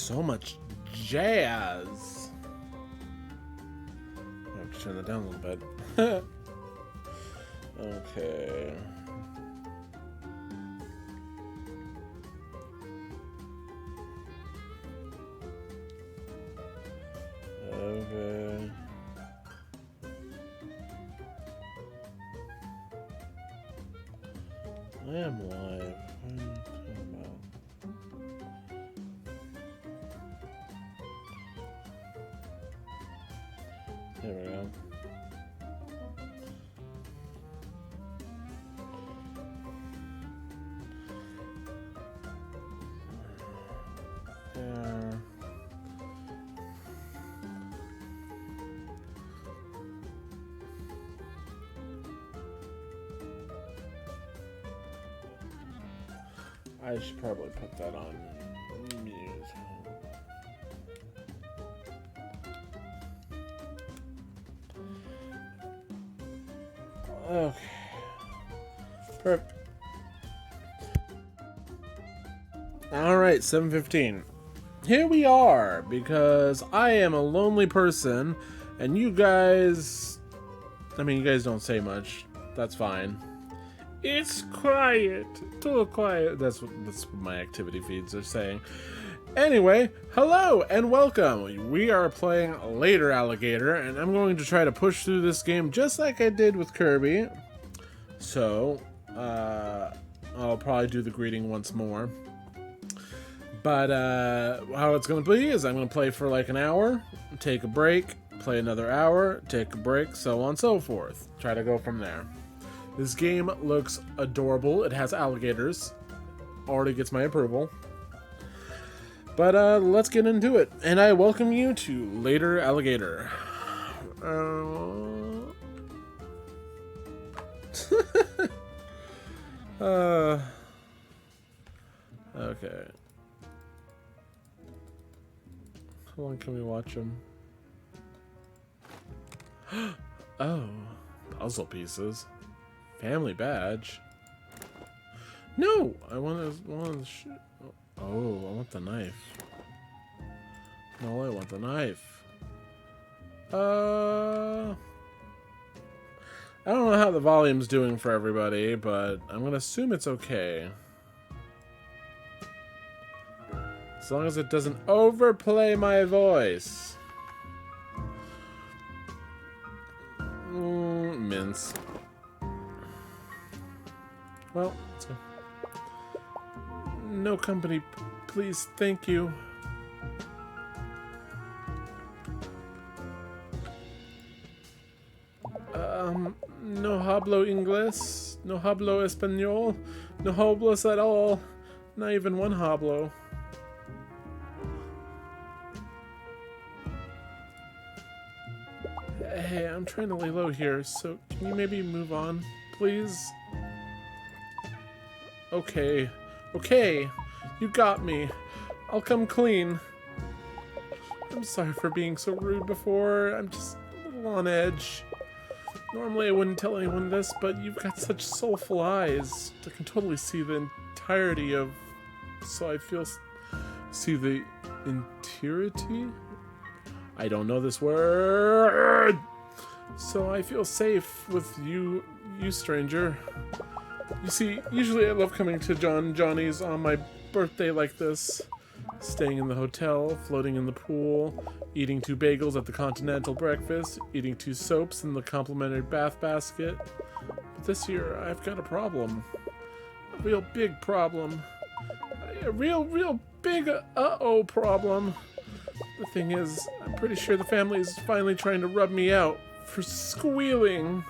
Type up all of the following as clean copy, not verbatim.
so much jazz. I have to turn that down a little bit. Okay. Okay. I am live. What are you talking about? There we go. Yeah. I should probably put that on mute. Okay. Perfect. Alright, 7:15. Here we are, because I am a lonely person, and you guys... I mean, you guys don't say much. That's fine. It's quiet. Too quiet. That's what my activity feeds are saying. Anyway, hello and welcome. We are playing Later Alligator, and I'm going to try to push through this game just like I did with Kirby. So, I'll probably do the greeting once more. But how it's going to be is I'm going to play for like an hour, take a break, play another hour, take a break, so on and so forth. Try to go from there. This game looks adorable. It has alligators. Already gets my approval. But let's get into it. And I welcome you to Later Alligator. Okay. How long can we watch them? Oh, puzzle pieces. Family badge. No, I want the shit. Oh, I want the knife. No, I want the knife. I don't know how the volume's doing for everybody, but I'm gonna assume it's okay. As long as it doesn't overplay my voice. Mince. Well, let's go. No company, please, thank you. No hablo inglés, no hablo español, no hablos at all, not even one hablo. Hey, I'm trying to lay low here, so can you maybe move on, please? Okay, okay, you got me. I'll come clean. I'm sorry for being so rude before. I'm just a little on edge. Normally I wouldn't tell anyone this, but you've got such soulful eyes. I can totally see the entirety of... So I feel... See the entirety? I don't know this word! So I feel safe with you stranger. You see, usually I love coming to Johnny's on my birthday like this. Staying in the hotel, floating in the pool, eating 2 bagels at the continental breakfast, eating 2 soaps in the complimentary bath basket. But this year, I've got a problem. A real big problem. A real big uh-oh problem. The thing is, I'm pretty sure the family is finally trying to rub me out for squealing.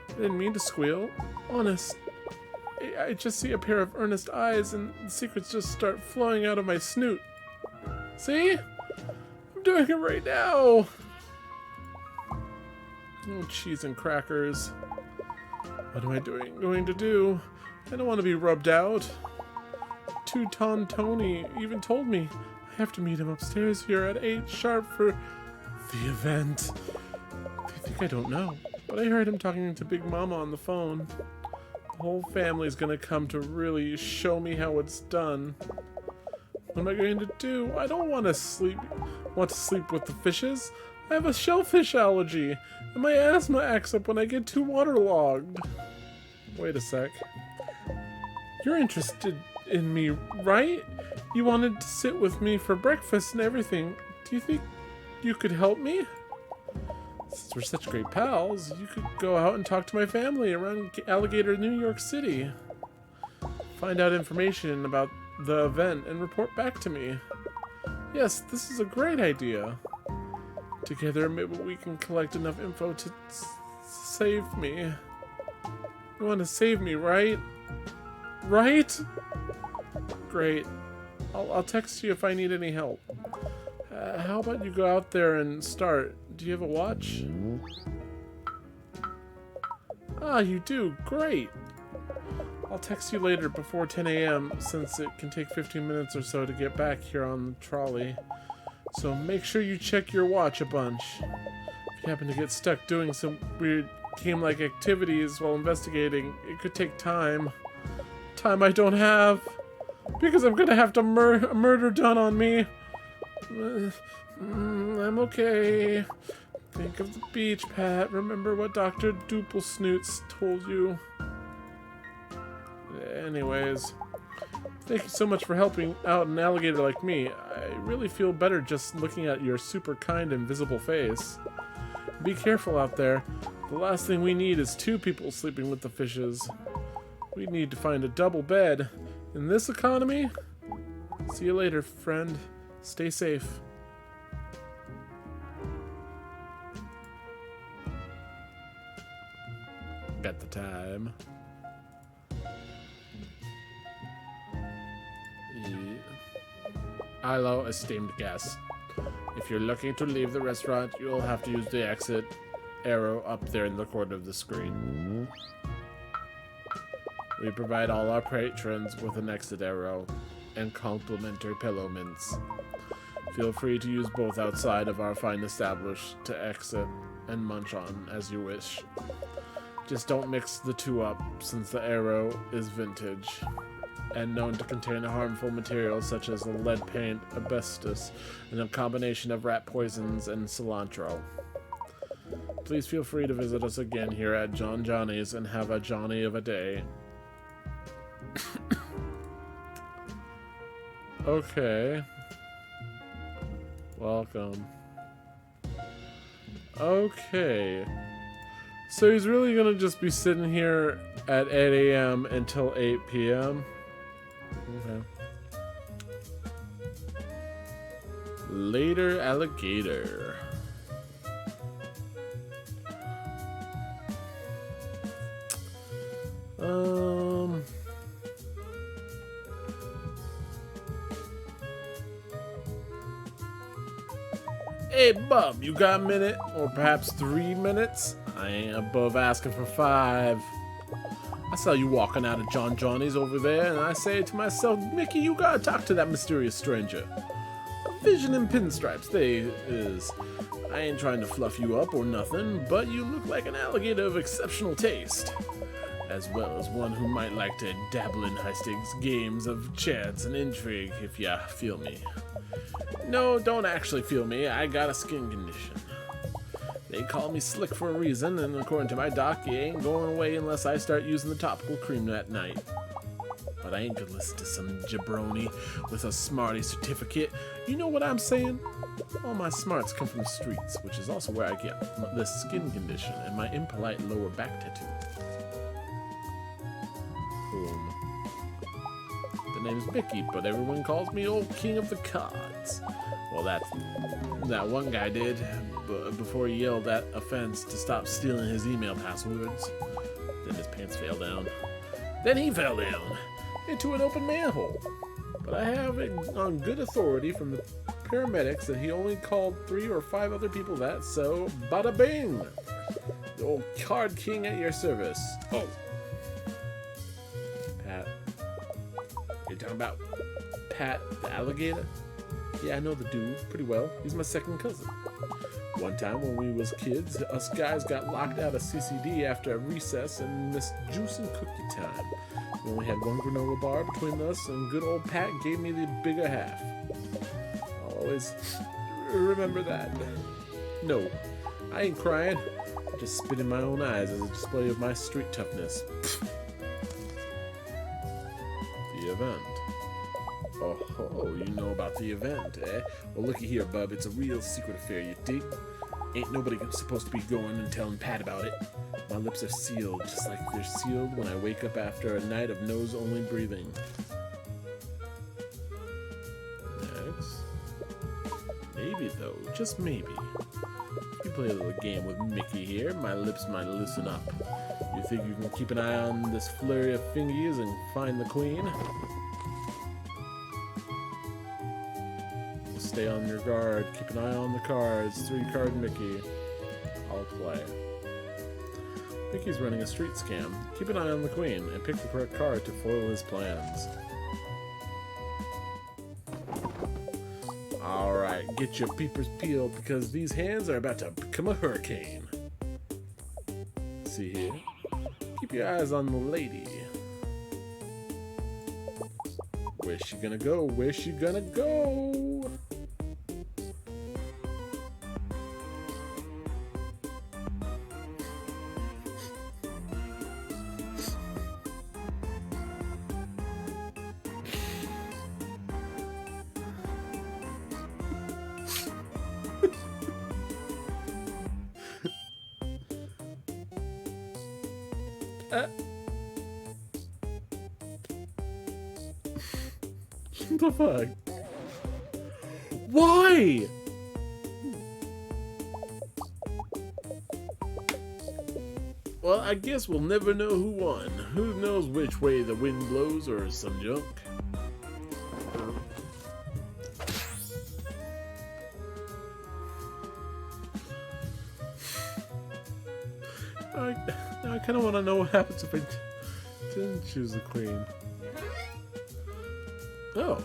I didn't mean to squeal. Honest. I just see a pair of earnest eyes and the secrets just start flowing out of my snoot. See? I'm doing it right now. Oh, cheese and crackers. What am I going to do? I don't want to be rubbed out. Two-Ton Tony even told me I have to meet him upstairs here at 8 sharp for the event. They think I don't know, but I heard him talking to Big Mama on the phone. The whole family's gonna come to really show me how it's done. What am I going to do? I don't want to sleep with the fishes. I have a shellfish allergy, and my asthma acts up when I get too waterlogged. Wait a sec. You're interested in me, right? You wanted to sit with me for breakfast and everything. Do you think you could help me? Since we're such great pals, you could go out and talk to my family around Alligator, New York City. Find out information about the event and report back to me. Yes, this is a great idea. Together, maybe we can collect enough info to save me. You want to save me, right? Right? Great. I'll text you if I need any help. How about you go out there and start? Do you have a watch? Ah, you do. Great. I'll text you later before 10 a.m. since it can take 15 minutes or so to get back here on the trolley. So make sure you check your watch a bunch. If you happen to get stuck doing some weird game-like activities while investigating, it could take time. Time I don't have. Because I'm gonna have to murder done on me. I'm okay. Think of the beach, Pat. Remember what Dr. Dupplesnoots told you. Anyways, thank you so much for helping out an alligator like me. I really feel better just looking at your super kind invisible face. Be careful out there. The last thing we need is 2 people sleeping with the fishes. We need to find a double bed. In this economy? See you later, friend. Stay safe. At the time. Hello, esteemed guests. If you're looking to leave the restaurant, you'll have to use the exit arrow up there in the corner of the screen. We provide all our patrons with an exit arrow and complimentary pillow mints. Feel free to use both outside of our fine establishment to exit and munch on as you wish. Just don't mix the two up, since the arrow is vintage and known to contain harmful materials such as lead paint, asbestos, and a combination of rat poisons and cilantro. Please feel free to visit us again here at John Johnny's and have a Johnny of a day. Okay. Welcome. Okay. So he's really gonna just be sitting here at 8 a.m. until 8 p.m. Okay. Later, alligator. Hey, bub, you got a minute? Or perhaps 3 minutes? I ain't above asking for 5. I saw you walking out of John Johnny's over there, and I say to myself, Mickey, you gotta talk to that mysterious stranger. A vision in pinstripes, they is. I ain't trying to fluff you up or nothing, but you look like an alligator of exceptional taste. As well as one who might like to dabble in high-stakes games of chance and intrigue, if ya feel me. No, don't actually feel me. I got a skin condition. They call me slick for a reason, and according to my doc, it ain't going away unless I start using the topical cream at night. But I ain't gonna listen to some jabroni with a smarty certificate. You know what I'm saying? All my smarts come from the streets, which is also where I get this skin condition and my impolite lower back tattoo. Boom. The name's Mickey, but everyone calls me Old King of the Cards. Well, that one guy did, before he yelled at offense to stop stealing his email passwords. Then his pants fell down. Then he fell down into an open manhole. But I have it on good authority from the paramedics that he only called 3 or 5 other people that, so bada bing! The old card king at your service. Oh. Pat. You're talking about Pat the alligator? Yeah, I know the dude pretty well. He's my second cousin. One time when we was kids, us guys got locked out of CCD after a recess and missed juice and cookie time. We only had one granola bar between us, and good old Pat gave me the bigger half. I'll always remember that. No, I ain't crying. I just spit in my own eyes as a display of my street toughness. The event. Oh, you know about the event, eh? Well, looky here, bub. It's a real secret affair, you dig? Ain't nobody supposed to be going and telling Pat about it. My lips are sealed, just like they're sealed when I wake up after a night of nose-only breathing. Next. Maybe, though. Just maybe. If you play a little game with Mickey here, my lips might loosen up. You think you can keep an eye on this flurry of fingies and find the queen? Stay on your guard. Keep an eye on the cards. 3-card Mickey. I'll play. Mickey's running a street scam. Keep an eye on the queen and pick the correct card to foil his plans. Alright, get your peepers peeled because these hands are about to become a hurricane. See here? Keep your eyes on the lady. Where's she gonna go? Where's she gonna go? What the fuck? Why? Well, I guess we'll never know who won. Who knows which way the wind blows or some junk. I kind of want to know what happens if I didn't choose the queen. Oh,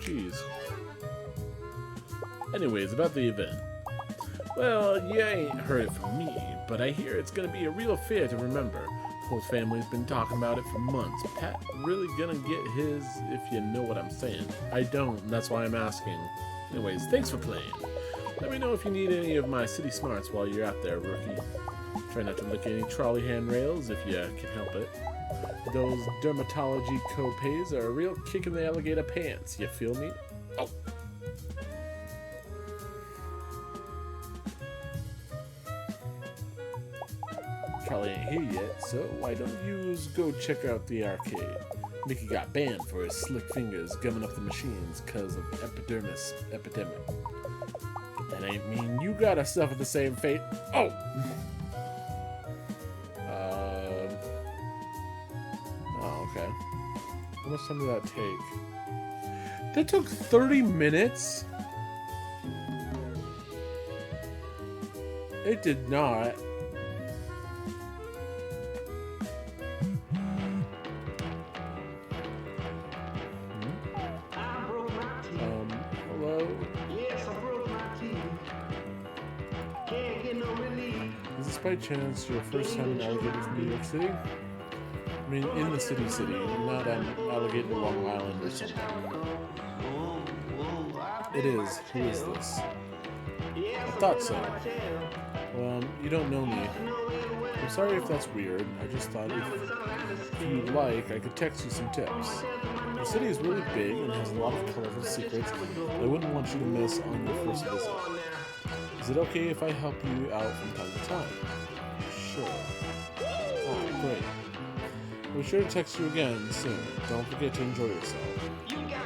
geez. Anyways, about the event. Well, you ain't heard it from me, but I hear it's gonna be a real affair to remember. The whole family's been talking about it for months. Pat really gonna get his, if you know what I'm saying. I don't, and that's why I'm asking. Anyways, thanks for playing. Let me know if you need any of my city smarts while you're out there, rookie. Try not to lick any trolley handrails if you can help it. Those dermatology copays are a real kick in the alligator pants, you feel me? Oh! Charlie ain't here yet, so why don't you go check out the arcade? Mickey got banned for his slick fingers gumming up the machines because of epidermis epidemic. But that ain't mean you gotta suffer the same fate. Oh! Okay. How much time did that take? That took 30 minutes? It did not. Hello? Yes, I broke my teeth. Can't get no relief. Is this by chance your first time in Alligator, New York City? I mean, in the city, not on Alligator, Long Island or something. It is. Who is this? I thought so. Well, you don't know me. I'm sorry if that's weird. I just thought if you like, I could text you some tips. The city is really big and has a lot of colorful secrets I wouldn't want you to miss on your first visit. Is it okay if I help you out from time to time? Sure. Oh, great. I'll be sure to text you again soon. Don't forget to enjoy yourself. You got it.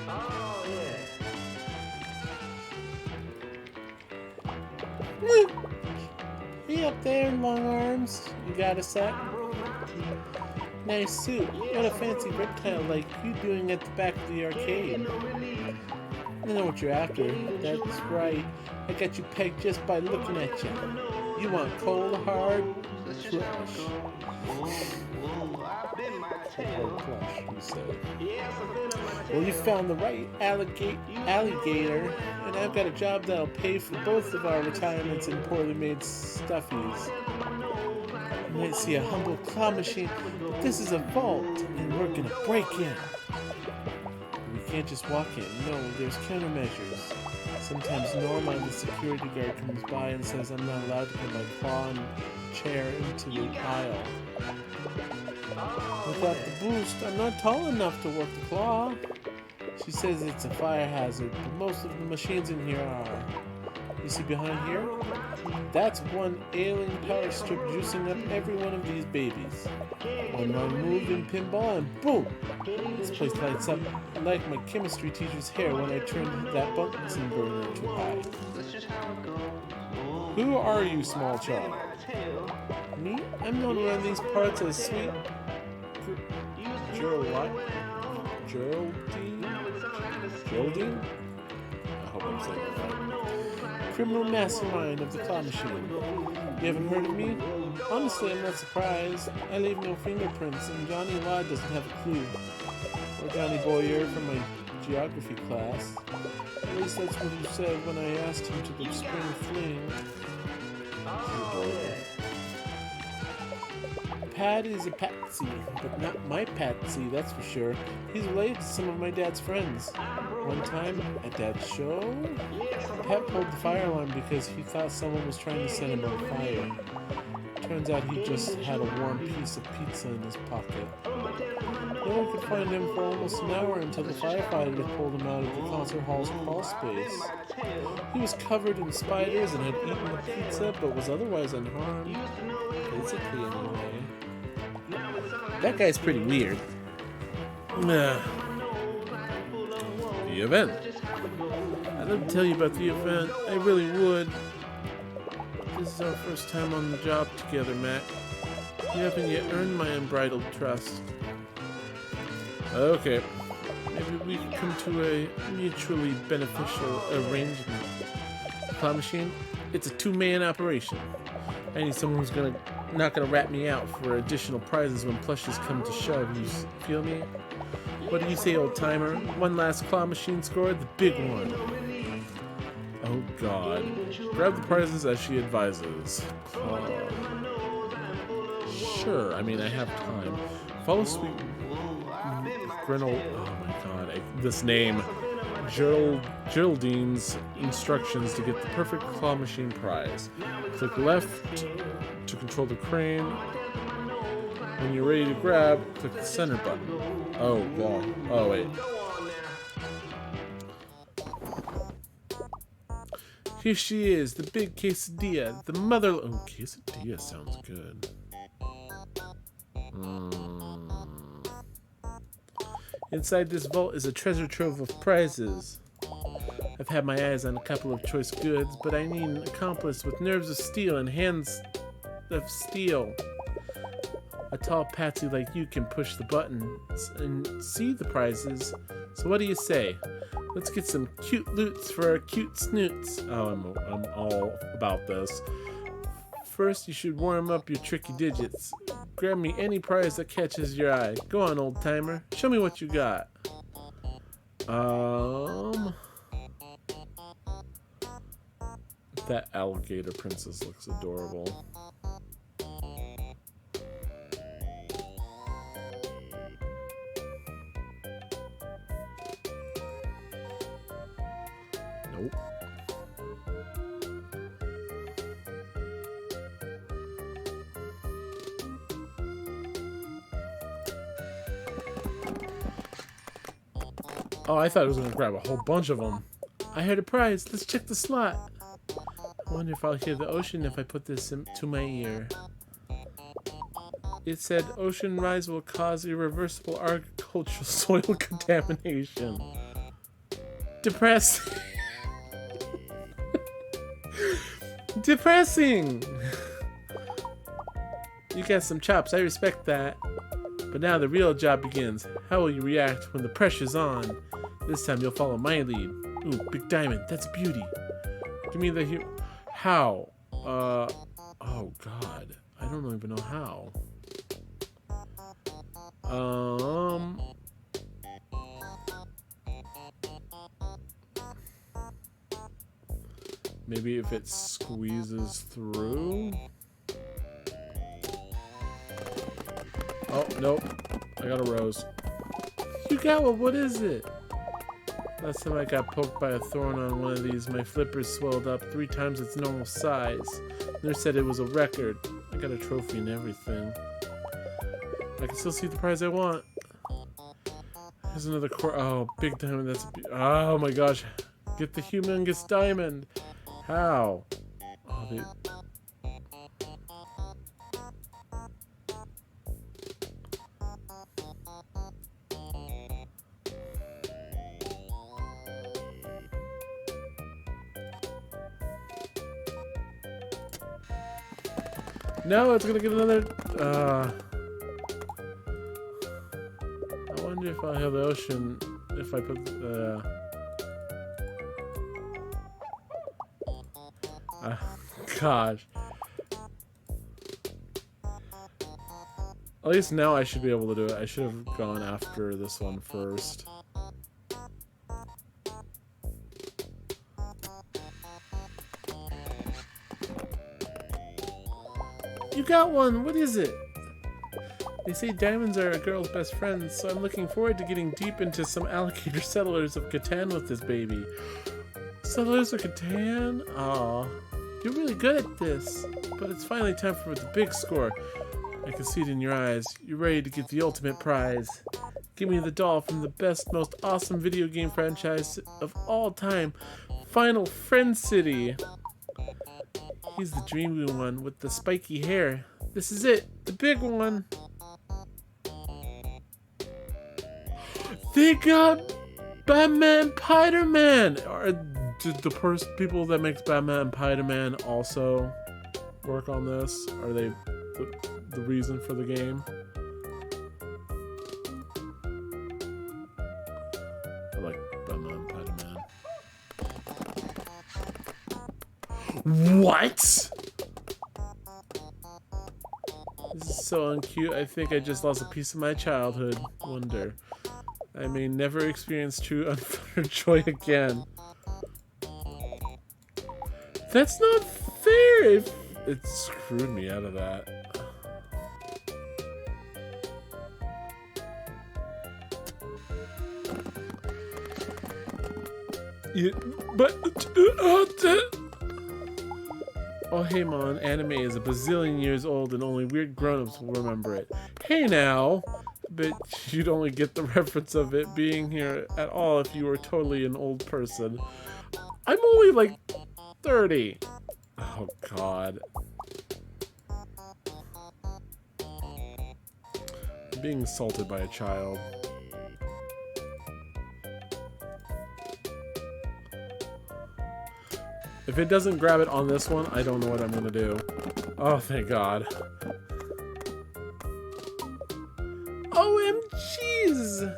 Oh, yeah. Hey up there in long arms. You got a sec? Nice suit. What a fancy reptile like you doing at the back of the arcade. I know what you're after. That's right. I got you pegged just by looking at you. You want cold, hard crush. Hard crush, you said. Well, you found the right alligator, and I've got a job that'll pay for both of our retirements and poorly made stuffies. You might see a humble claw machine, but this is a vault, and we're gonna break in. We can't just walk in. No, there's countermeasures. Sometimes Norma, the security guard, comes by and says I'm not allowed to put my claw and chair into the aisle. Without the boost, I'm not tall enough to work the claw. She says it's a fire hazard, but most of the machines in here are. You see behind here? That's one alien power strip juicing up every one of these babies. One wrong move in pinball and boom! This place lights up like my chemistry teacher's hair when I turned that Bunsen burner too high. Who are you, small child? Me? I'm known around these parts as Sweet... Geraldine? I hope I'm saying that right. Criminal mastermind of the claw machine. You haven't heard of me? Honestly, I'm not surprised. I leave no fingerprints, and Johnny Law doesn't have a clue. Or Johnny Boyer from my geography class. At least that's what he said when I asked him to the spring fling. Pat is a patsy, but not my patsy, that's for sure. He's related to some of my dad's friends. One time, at Dad's show, Pat pulled the fire alarm because he thought someone was trying to set him on fire. Turns out he just had a warm piece of pizza in his pocket. No one could find him for almost an hour until the firefighter had pulled him out of the concert hall's crawl space. He was covered in spiders and had eaten the pizza, but was otherwise unharmed. Physically, anyway. That guy's pretty weird. The event. I'd love to tell you about the event. I really would. This is our first time on the job together, Mac. You haven't yet earned my unbridled trust. Okay. Maybe we can come to a mutually beneficial arrangement. Claw machine? It's a two-man operation. I need someone who's not gonna rat me out for additional prizes when plushes come to shove. You feel me? What do you say, old timer? One last claw machine score, the big one. Oh God! Grab the prizes as she advises. Sure. I mean, I have time. Follow Sweet Grinnell. Oh my God! This name. Geraldine's instructions to get the perfect claw machine prize. Click left to control the crane. When you're ready to grab, click the center button. Oh, God. Oh, wait. Here she is, the big quesadilla, the mother... Oh, quesadilla sounds good. Inside this vault is a treasure trove of prizes. I've had my eyes on a couple of choice goods, but I need an accomplice with nerves of steel and hands of steel. A tall patsy like you can push the buttons and see the prizes. So what do you say? Let's get some cute loots for our cute snoots. Oh, I'm all about this. First, you should warm up your tricky digits. Grab me any prize that catches your eye. Go on, old timer. Show me what you got. That alligator princess looks adorable. Nope. Oh, I thought I was going to grab a whole bunch of them. I heard a prize. Let's check the slot. I wonder if I'll hear the ocean if I put this to my ear. It said ocean rise will cause irreversible agricultural soil contamination. Depressing. Depressing. You got some chops. I respect that. But now the real job begins. How will you react when the pressure's on? This time you'll follow my lead. Ooh, big diamond. That's a beauty. Give me the... How? Oh, God. I don't even know how. Maybe if it squeezes through? Oh, nope. I got a rose. You got one. What is it? Last time I got poked by a thorn on one of these, my flippers swelled up 3 times its normal size. Nurse said it was a record. I got a trophy and everything. I can still see the prize I want. There's another oh, big diamond. That's oh my gosh. Get the humongous diamond. How? Oh, they... No, it's gonna get another. I wonder if I'll have the ocean if I put. Gosh. At least now I should be able to do it. I should have gone after this one first. You got one! What is it? They say diamonds are a girl's best friends, so I'm looking forward to getting deep into some Alligator Settlers of Catan with this baby. Settlers of Catan? Aw. You're really good at this. But it's finally time for the big score. I can see it in your eyes. You're ready to get the ultimate prize. Give me the doll from the best, most awesome video game franchise of all time. Final Friend City. He's the dreamy one with the spiky hair. This is it, the big one. They got Batman, Spider-Man. Did the people that makes Batman and Spider-Man also work on this? Are they the reason for the game? I like Batman and Spider-Man. What? This is so uncute. I think I just lost a piece of my childhood. Wonder. I may never experience true unfettered joy again. That's not fair! It screwed me out of that. Yeah, but... Oh, hey, Mon, anime is a bazillion years old and only weird grown-ups will remember it. Hey, now! But you'd only get the reference of it being here at all if you were totally an old person. I'm only, like, 30. Oh, God. I'm being assaulted by a child. If it doesn't grab it on this one, I don't know what I'm gonna do. Oh, thank God. OMGs!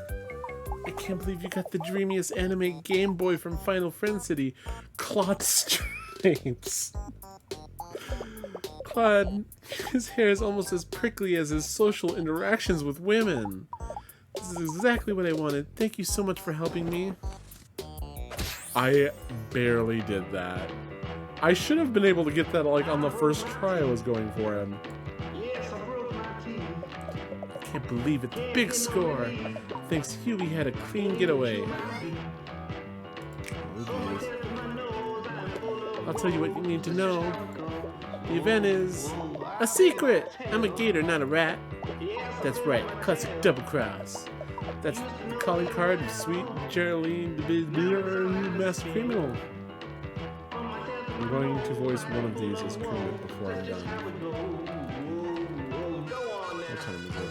I can't believe you got the dreamiest anime Game Boy from Final Friend City. Claude Stripes. Claude, his hair is almost as prickly as his social interactions with women. This is exactly what I wanted. Thank you so much for helping me. I barely did that. I should have been able to get that like on the first try I was going for him. I can't believe it. The big score. Thanks to you, we had a clean getaway. I'll tell you what you need to know. The event is a secret. I'm a gator, not a rat. That's right, classic double cross. That's the calling card of sweet Geraldine, the master criminal. I'm going to voice one of these as Kermit before I'm done. What time is it?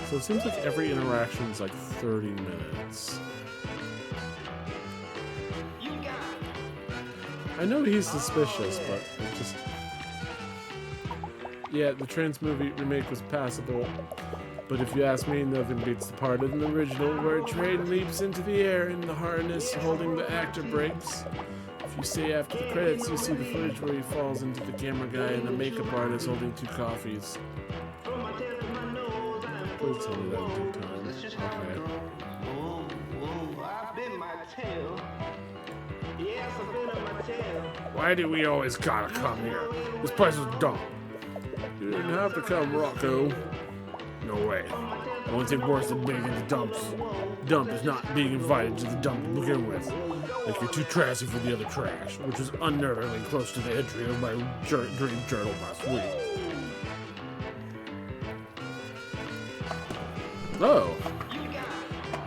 So it seems like every interaction is like 30 minutes. I know he's suspicious, but it just... Yeah, the Trans movie remake was passable, but if you ask me, nothing beats the part in the original where a train leaps into the air and the harness holding the actor breaks. If you stay after the credits, you see the footage where he falls into the camera guy and the makeup artist holding 2 coffees. Please tell me that in due time. Okay. Why do we always gotta come here? This place is dumb. You didn't have to come, Rocco. No way. The only thing worse than being in the dump is not being invited to the dump to begin with. Like you're too trashy for the other trash, which was unnervingly close to the entry of my dream journal last week. Oh.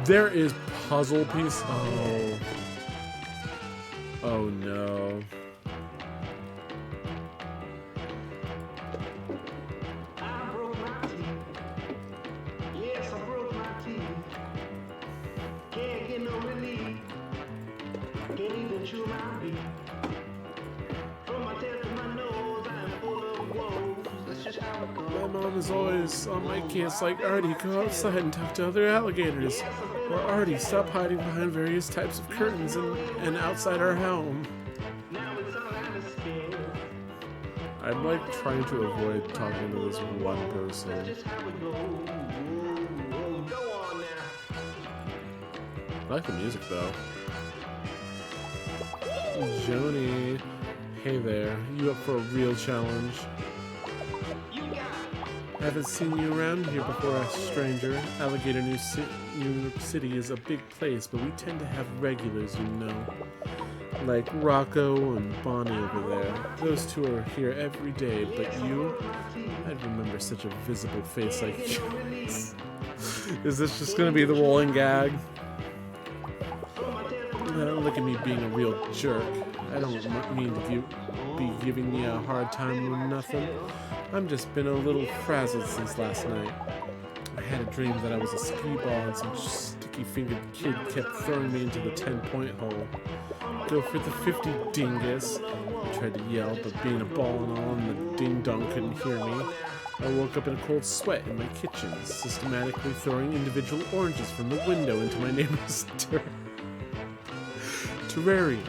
There is puzzle piece. Oh. Oh no. My mom is always on my case like, Artie, go outside and talk to other alligators. Or Artie, stop hiding behind various types of curtains and outside our home. I'm like trying to avoid talking to this one person. I like the music though. Joni, hey there, you up for a real challenge? I haven't seen you around here before, a stranger. Alligator New York City is a big place, but we tend to have regulars, you know. Like Rocco and Bonnie over there. Those two are here every day, but you? I'd remember such a visible face like yours. Is this just gonna be the rolling gag? Look at me being a real jerk. I don't mean to be giving you a hard time or nothing. I've just been a little frazzled since last night. I had a dream that I was a skee ball and some sticky-fingered kid kept throwing me into the 10-point hole. Go for the 50, dingus. I tried to yell, but being a ball and all, and the ding-dong couldn't hear me. I woke up in a cold sweat in my kitchen, systematically throwing individual oranges from the window into my neighbor's terrarium.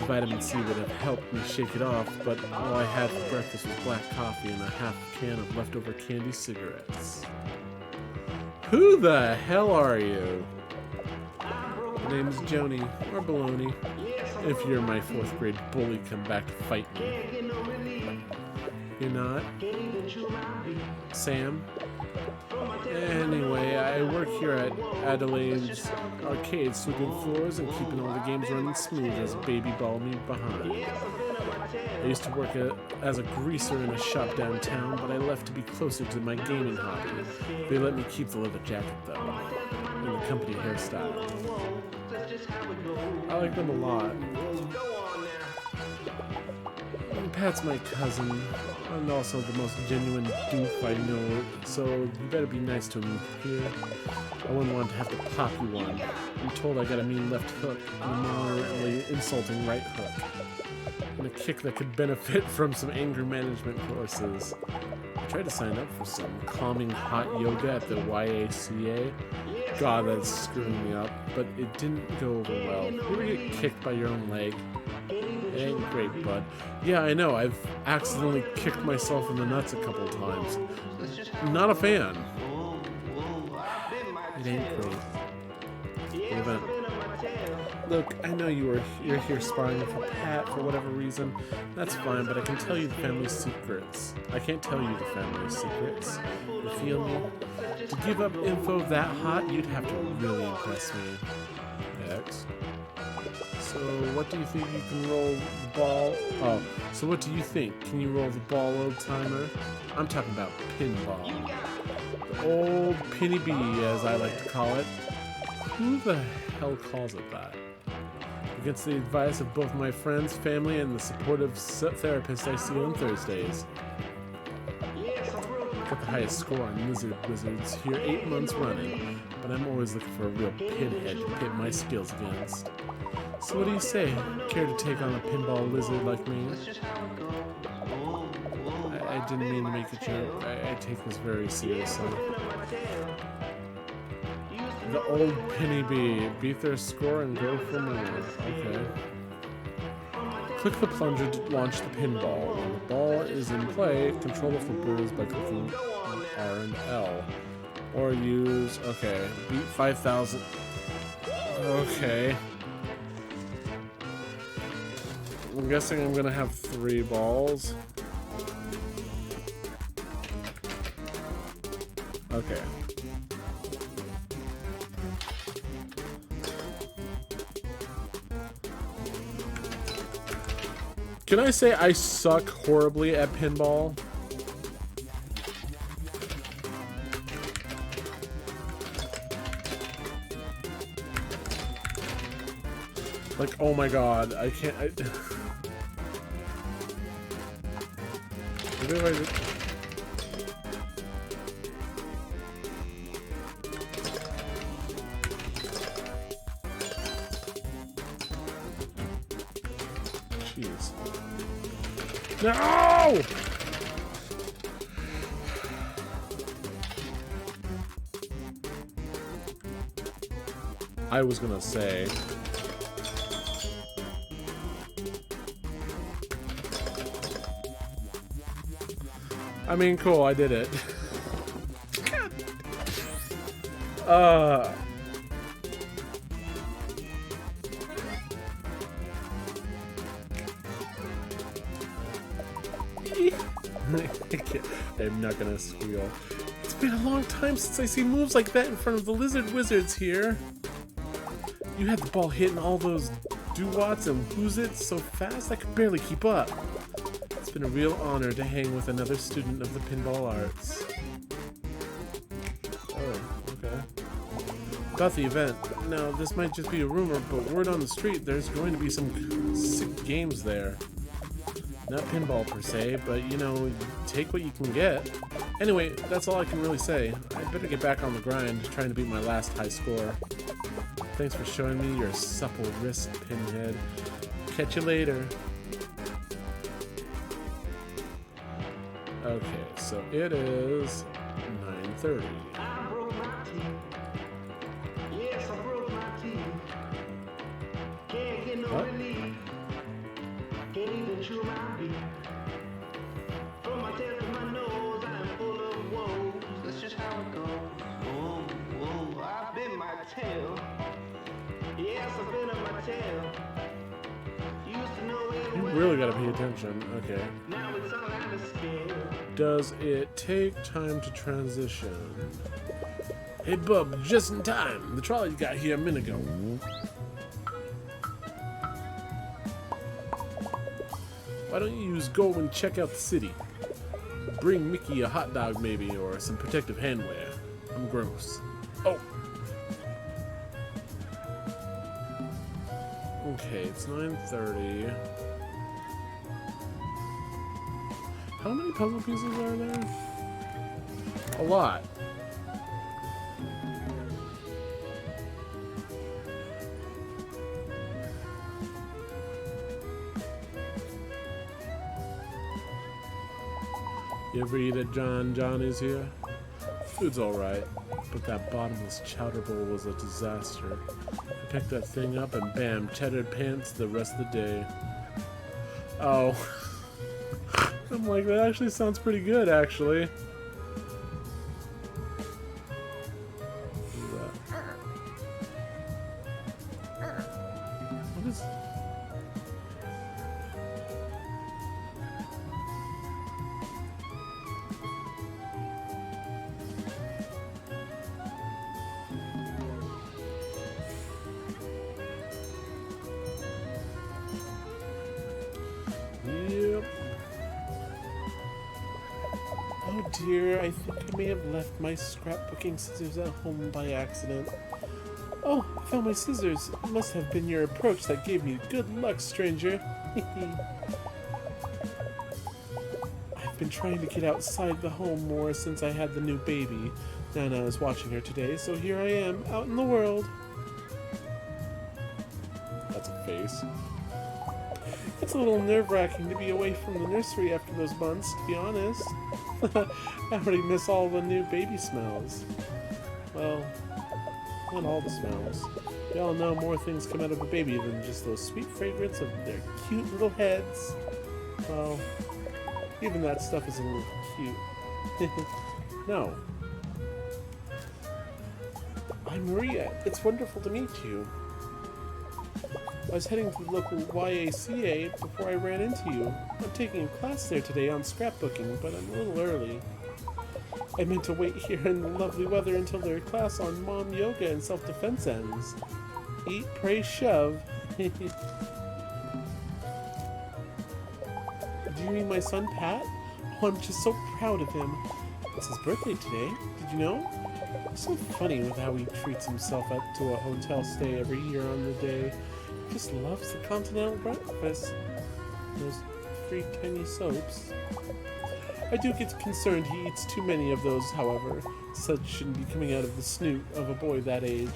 Vitamin C would have helped me shake it off, but all I had for breakfast was black coffee and a half can of leftover candy cigarettes. Who the hell are you? My name's Joni, or Baloney. If you're my 4th grade bully, come back to fight me. You're not? Sam? Anyway, I work here at Adelaide's arcade, sweeping floors and keeping all the games running smooth as baby ball me behind. I used to work as a greaser in a shop downtown, but I left to be closer to my gaming hobby. They let me keep the leather jacket, though, and the company hairstyle. I like them a lot. Pat's my cousin, and also the most genuine doof I know, so you better be nice to him here. I wouldn't want to have to pop you one. I'm told I got a mean left hook and a moderately insulting right hook. And a kick that could benefit from some anger management courses. I tried to sign up for some calming hot yoga at the YACA. God, that's screwing me up, but it didn't go over well. You ever get kicked by your own leg? It ain't great, bud. Yeah, I know. I've accidentally kicked myself in the nuts a couple of times. Not a fan. It ain't great. Look, I know you're here spying for Pat for whatever reason. That's fine, but I can tell you the family's secrets. I can't tell you the family's secrets. You feel me? To give up info that hot, you'd have to really impress me. X. So what do you think you can roll the ball? Oh, so what do you think? Can you roll the ball, old timer? I'm talking about pinball. The old Penny B, as I like to call it. Who the hell calls it that? Against the advice of both my friends, family, and the supportive therapist I see on Thursdays. Got the highest score on Wizards here 8 months running, but I'm always looking for a real pinhead to pit my skills against. So what do you say? Care to take on a pinball lizard like me? I didn't mean to make a joke. I take this very seriously. The old Penny B. Beat their score and go for more. Okay. Click the plunger to launch the pinball. When the ball is in play, control the flippers by clicking R and L. Or use... Okay. Beat 5,000. Okay. I'm guessing I'm gonna have 3 balls. Okay. Can I say I suck horribly at pinball? Like, oh my god, I can't. What do I do? Jeez. No! I was gonna say. I mean, cool, I did it. I'm not gonna squeal. It's been a long time since I see moves like that in front of the lizard wizards here. You had the ball hitting all those doo-wats and whoos-its so fast I could barely keep up. It's been a real honor to hang with another student of the pinball arts. Oh, okay. About the event. Now, this might just be a rumor, but word on the street, there's going to be some sick games there. Not pinball per se, but you know, take what you can get. Anyway, that's all I can really say. I better get back on the grind, trying to beat my last high score. Thanks for showing me your supple wrist, Pinhead. Catch you later. Okay, so it is 9:30. I broke my teeth. Yes, I broke my teeth. Can't get no relief. Can't even chew my beat. From my tail to my nose, I'm full of woes. That's just how it goes. Whoa, whoa, I bit my tail. Yes, I bit on my tail. Used to know it You well. really gotta pay attention. Okay. Now it's all out of scale. Does it take time to transition? Hey, bub, just in time. The trolley got here a minute ago. Why don't you use go and check out the city? Bring Mickey a hot dog maybe, or some protective handwear. I'm gross. Oh! Okay, it's 9:30. How many puzzle pieces are there? A lot. You ever eat at Johnny's here? Food's alright, but that bottomless chowder bowl was a disaster. I picked that thing up and bam, cheddar pants the rest of the day. Oh. I'm like, that actually sounds pretty good, actually. What is... Yep. Oh dear, I think I may have left my scrapbooking scissors at home by accident. Oh, I found my scissors. It must have been your approach that gave me good luck, stranger. I've been trying to get outside the home more since I had the new baby. Nana is watching her today, so here I am, out in the world. That's a face. It's a little nerve-wracking to be away from the nursery after those months, to be honest. I already miss all the new baby smells. Well, not all the smells. We all know more things come out of a baby than just those sweet fragrance of their cute little heads. Well, even that stuff is a little cute. No. I'm Maria. It's wonderful to meet you. I was heading to the local YACA before I ran into you. I'm taking a class there today on scrapbooking, but I'm a little early. I meant to wait here in the lovely weather until their class on mom yoga and self-defense ends. Eat, pray, shove. Do you mean my son, Pat? Oh, I'm just so proud of him. It's his birthday today. Did you know? It's so funny with how he treats himself up to a hotel stay every year on the day. He just loves the continental breakfast. Those free tiny soaps. I do get concerned he eats too many of those, however. Such shouldn't be coming out of the snoot of a boy that age.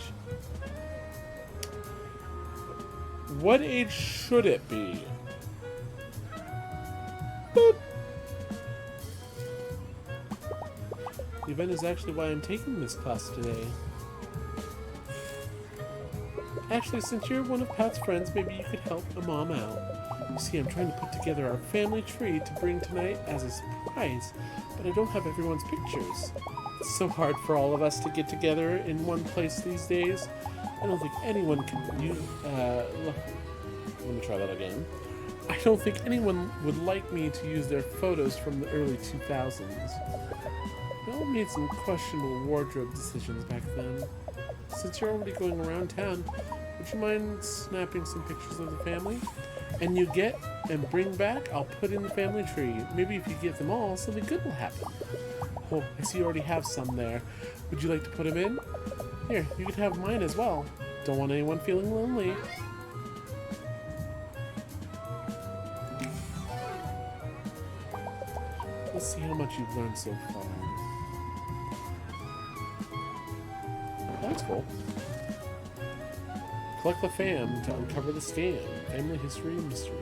What age should it be? Boop. The event is actually why I'm taking this class today. Actually, since you're one of Pat's friends, maybe you could help a mom out. You see, I'm trying to put together our family tree to bring tonight as a surprise, but I don't have everyone's pictures. It's so hard for all of us to get together in one place these days. I don't think anyone can let me try that again. I don't think anyone would like me to use their photos from the early 2000s. We all made some questionable wardrobe decisions back then. Since you're already going around town, would you mind snapping some pictures of the family? And you get and bring back, I'll put in the family tree. Maybe if you get them all, something good will happen. Oh, I see you already have some there. Would you like to put them in? Here, you could have mine as well. Don't want anyone feeling lonely. Let's see how much you've learned so far. That's cool. Collect the fam to uncover the scam. Family history mystery.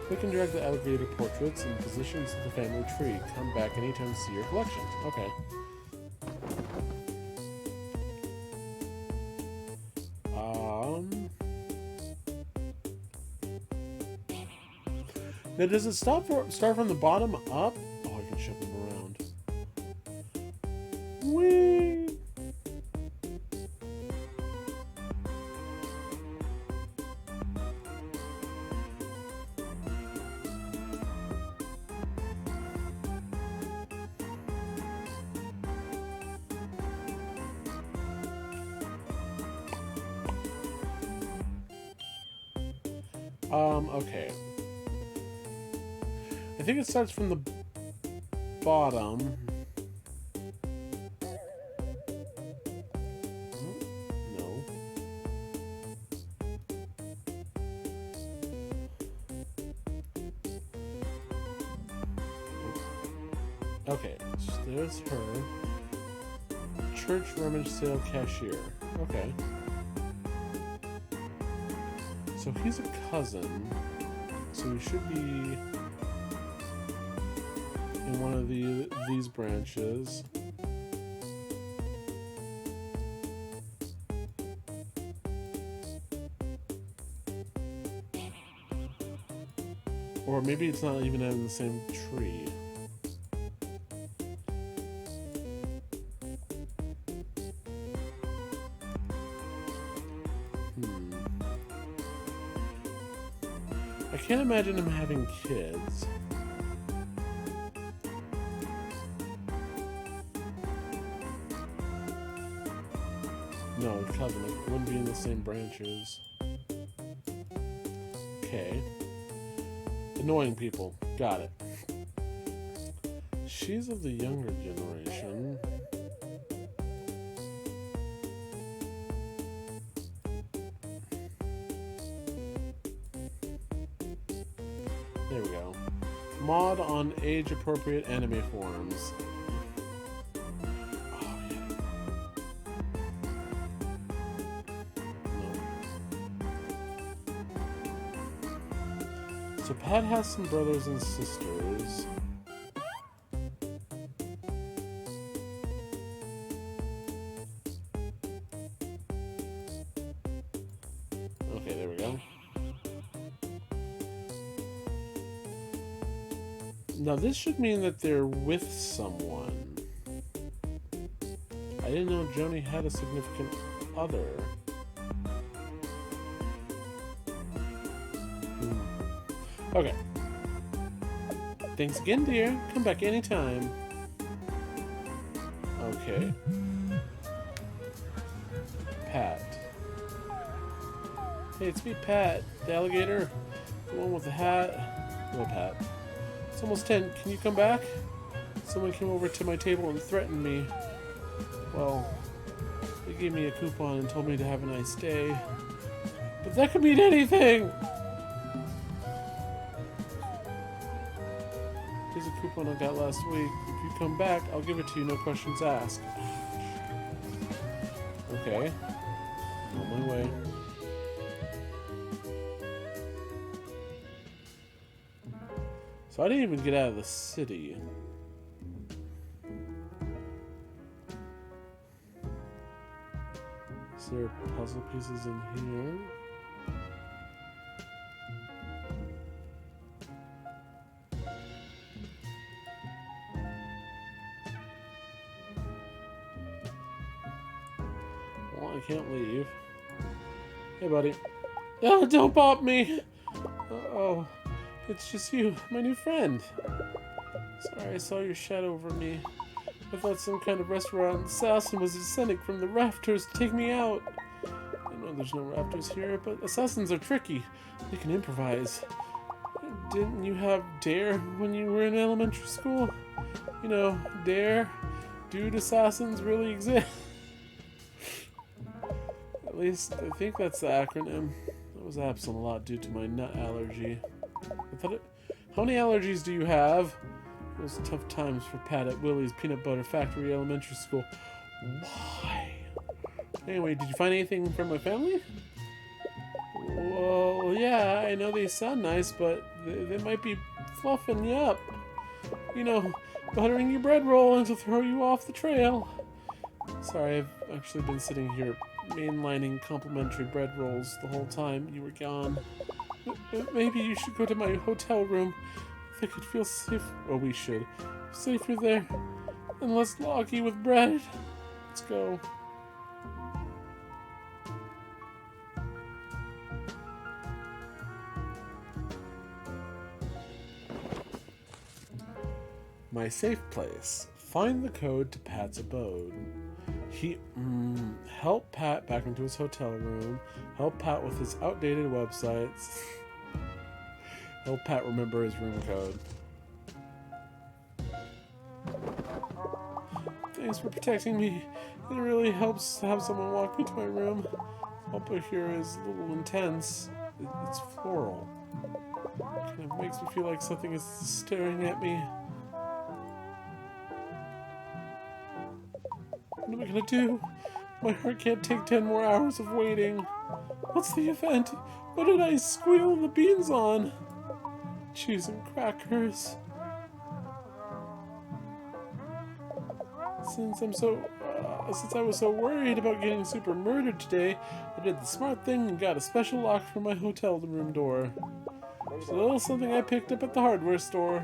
Click and drag the alligator portraits and positions of the family tree. Come back anytime to see your collection. Okay. Now, does it start from the bottom up? Oh, I can shove them around. Whee! Okay. I think it starts from the bottom. No. Okay, so there's her. Church rummage sale cashier. Okay. So he's a cousin. So he should be in one of these branches. Or maybe it's not even in the same tree. I can't imagine him having kids. No, cousin. It wouldn't be in the same branches. Okay. Annoying people. Got it. She's of the younger generation. There we go. Mod on age-appropriate anime forms. Oh, yeah. No. So Pat has some brothers and sisters. Okay, there we go. Now this should mean that they're with someone. I didn't know Joni had a significant other. Okay. Thanks again, dear. Come back anytime. Okay. Pat. Hey, it's me, Pat. The alligator. The one with the hat. No, Pat. It's almost 10. Can you come back? Someone came over to my table and threatened me. Well, they gave me a coupon and told me to have a nice day. But that could mean anything! Here's a coupon I got last week. If you come back, I'll give it to you, no questions asked. Okay. On my way. So I didn't even get out of the city. Is there puzzle pieces in here? Well, I can't leave. Hey, buddy. Oh, don't bop me! Uh-oh. It's just you, my new friend. Sorry, I saw your shadow over me. I thought some kind of restaurant assassin was descending from the rafters to take me out. I know there's no rafters here, but assassins are tricky. They can improvise. Didn't you have DARE when you were in elementary school? You know, DARE? Dude, assassins really exist. At least, I think that's the acronym. I was absent a lot due to my nut allergy. How many allergies do you have? It was tough times for Pat at Willie's Peanut Butter Factory Elementary School. Why? Anyway, did you find anything from my family? Well, yeah, I know they sound nice, but they might be fluffing you up. You know, buttering your bread roll and to throw you off the trail. Sorry, I've actually been sitting here mainlining complimentary bread rolls the whole time you were gone. Maybe you should go to my hotel room. I think I'd feel safe. Oh, we should. Safer there. And less loggy with bread. Let's go. My safe place. Find the code to Pat's abode. Help Pat back into his hotel room. Help Pat with his outdated websites. Help Pat remember his room code. Thanks for protecting me. It really helps to have someone walk me to my room. Help here is a little intense. It's floral. It kind of makes me feel like something is staring at me. What am I gonna do? My heart can't take 10 more hours of waiting. What's the event? What did I squeal the beans on? Cheese and crackers. Since I was so worried about getting super murdered today, I did the smart thing and got a special lock for my hotel room door. It's a little something I picked up at the hardware store.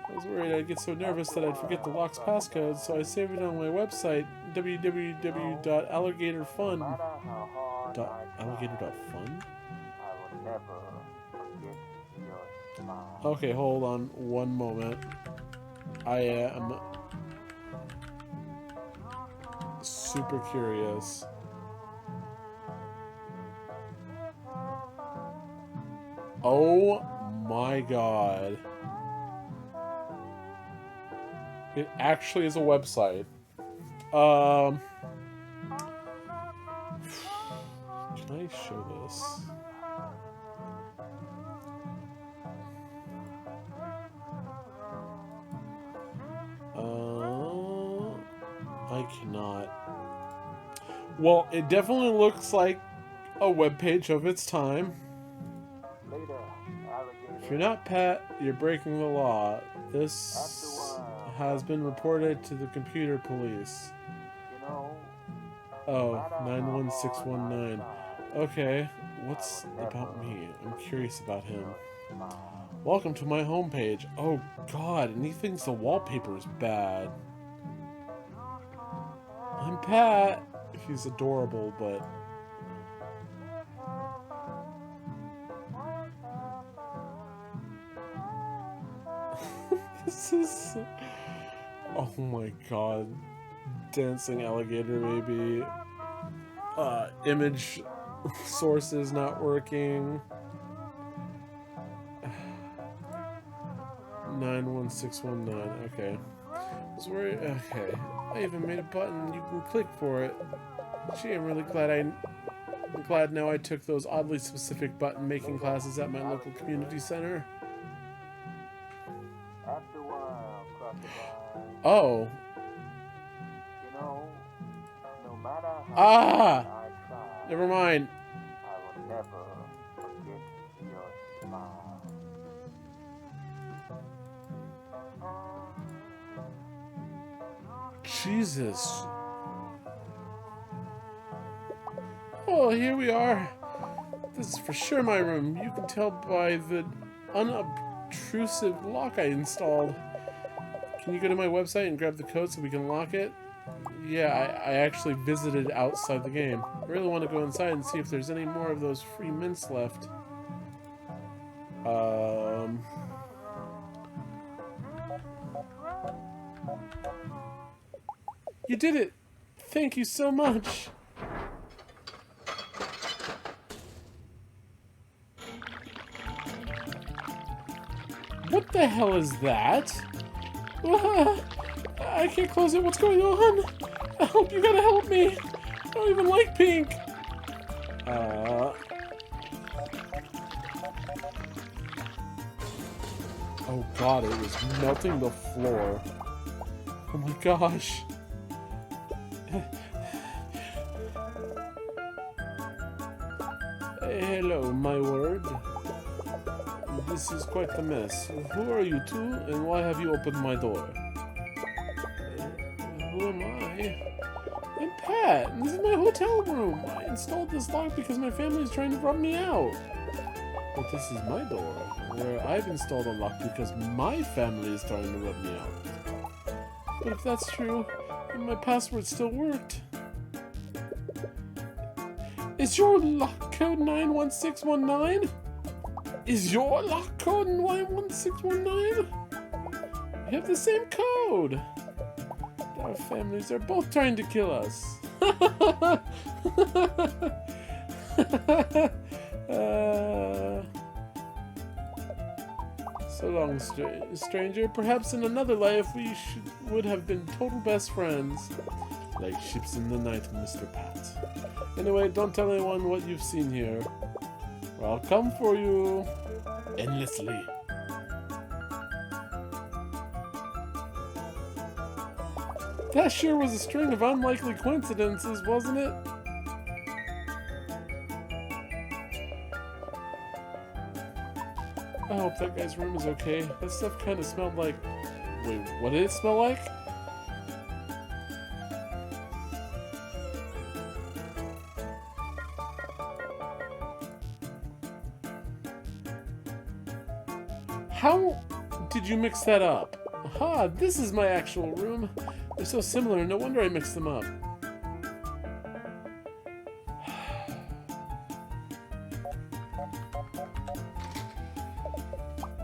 I was worried I'd get so nervous that I'd forget the lock's passcode, so I saved it on my website, www.alligatorfun.alligator.fun? Okay, hold on one moment. I am super curious. Oh my god. It actually is a website. Can I show this? I cannot. Well, it definitely looks like a webpage of its time. If you're not Pat, you're breaking the law. This has been reported to the computer police. Oh, 91619. Okay, what's about me? I'm curious about him. Welcome to my homepage. Oh god, and he thinks the wallpaper is bad. I'm Pat. He's adorable, but... This is... Oh my god. Dancing alligator baby. Image sources not working. 91619. Okay. I was worried. Okay. I even made a button you can click for it. Gee, I'm really glad I'm glad now I took those oddly specific button making classes at my local community center. After a while, crocodile, Oh. you know, no matter how Ah! hard I try, Never mind. I will never forget your smile. Jesus. Oh, here we are. This is for sure my room. You can tell by the unobtrusive lock I installed. Can you go to my website and grab the code so we can lock it? Yeah, I actually visited outside the game. I really want to go inside and see if there's any more of those free mints left. You did it! Thank you so much! What the hell is that? I can't close it. What's going on? Help, you gotta help me. I don't even like pink. Oh god, it was melting the floor. Oh my gosh. Hello, my word. This is quite the mess. Who are you two, and why have you opened my door? Who am I? I'm Pat, and this is my hotel room. I installed this lock because my family is trying to rub me out. But this is my door, where I've installed a lock because my family is trying to rub me out. But if that's true, then my password still worked. Is your lock code 91619? Is your lock code 91619? We have the same code. Our families are both trying to kill us. So long, stranger. Perhaps in another life we would have been total best friends. Like ships in the night, Mr. Pat. Anyway, don't tell anyone what you've seen here. Or I'll come for you. Endlessly. That sure was a string of unlikely coincidences, wasn't it? I hope that guy's room is okay. That stuff kind of smelled like... Wait, what did it smell like? How did you mix that up? Aha, this is my actual room. They're so similar, no wonder I mixed them up.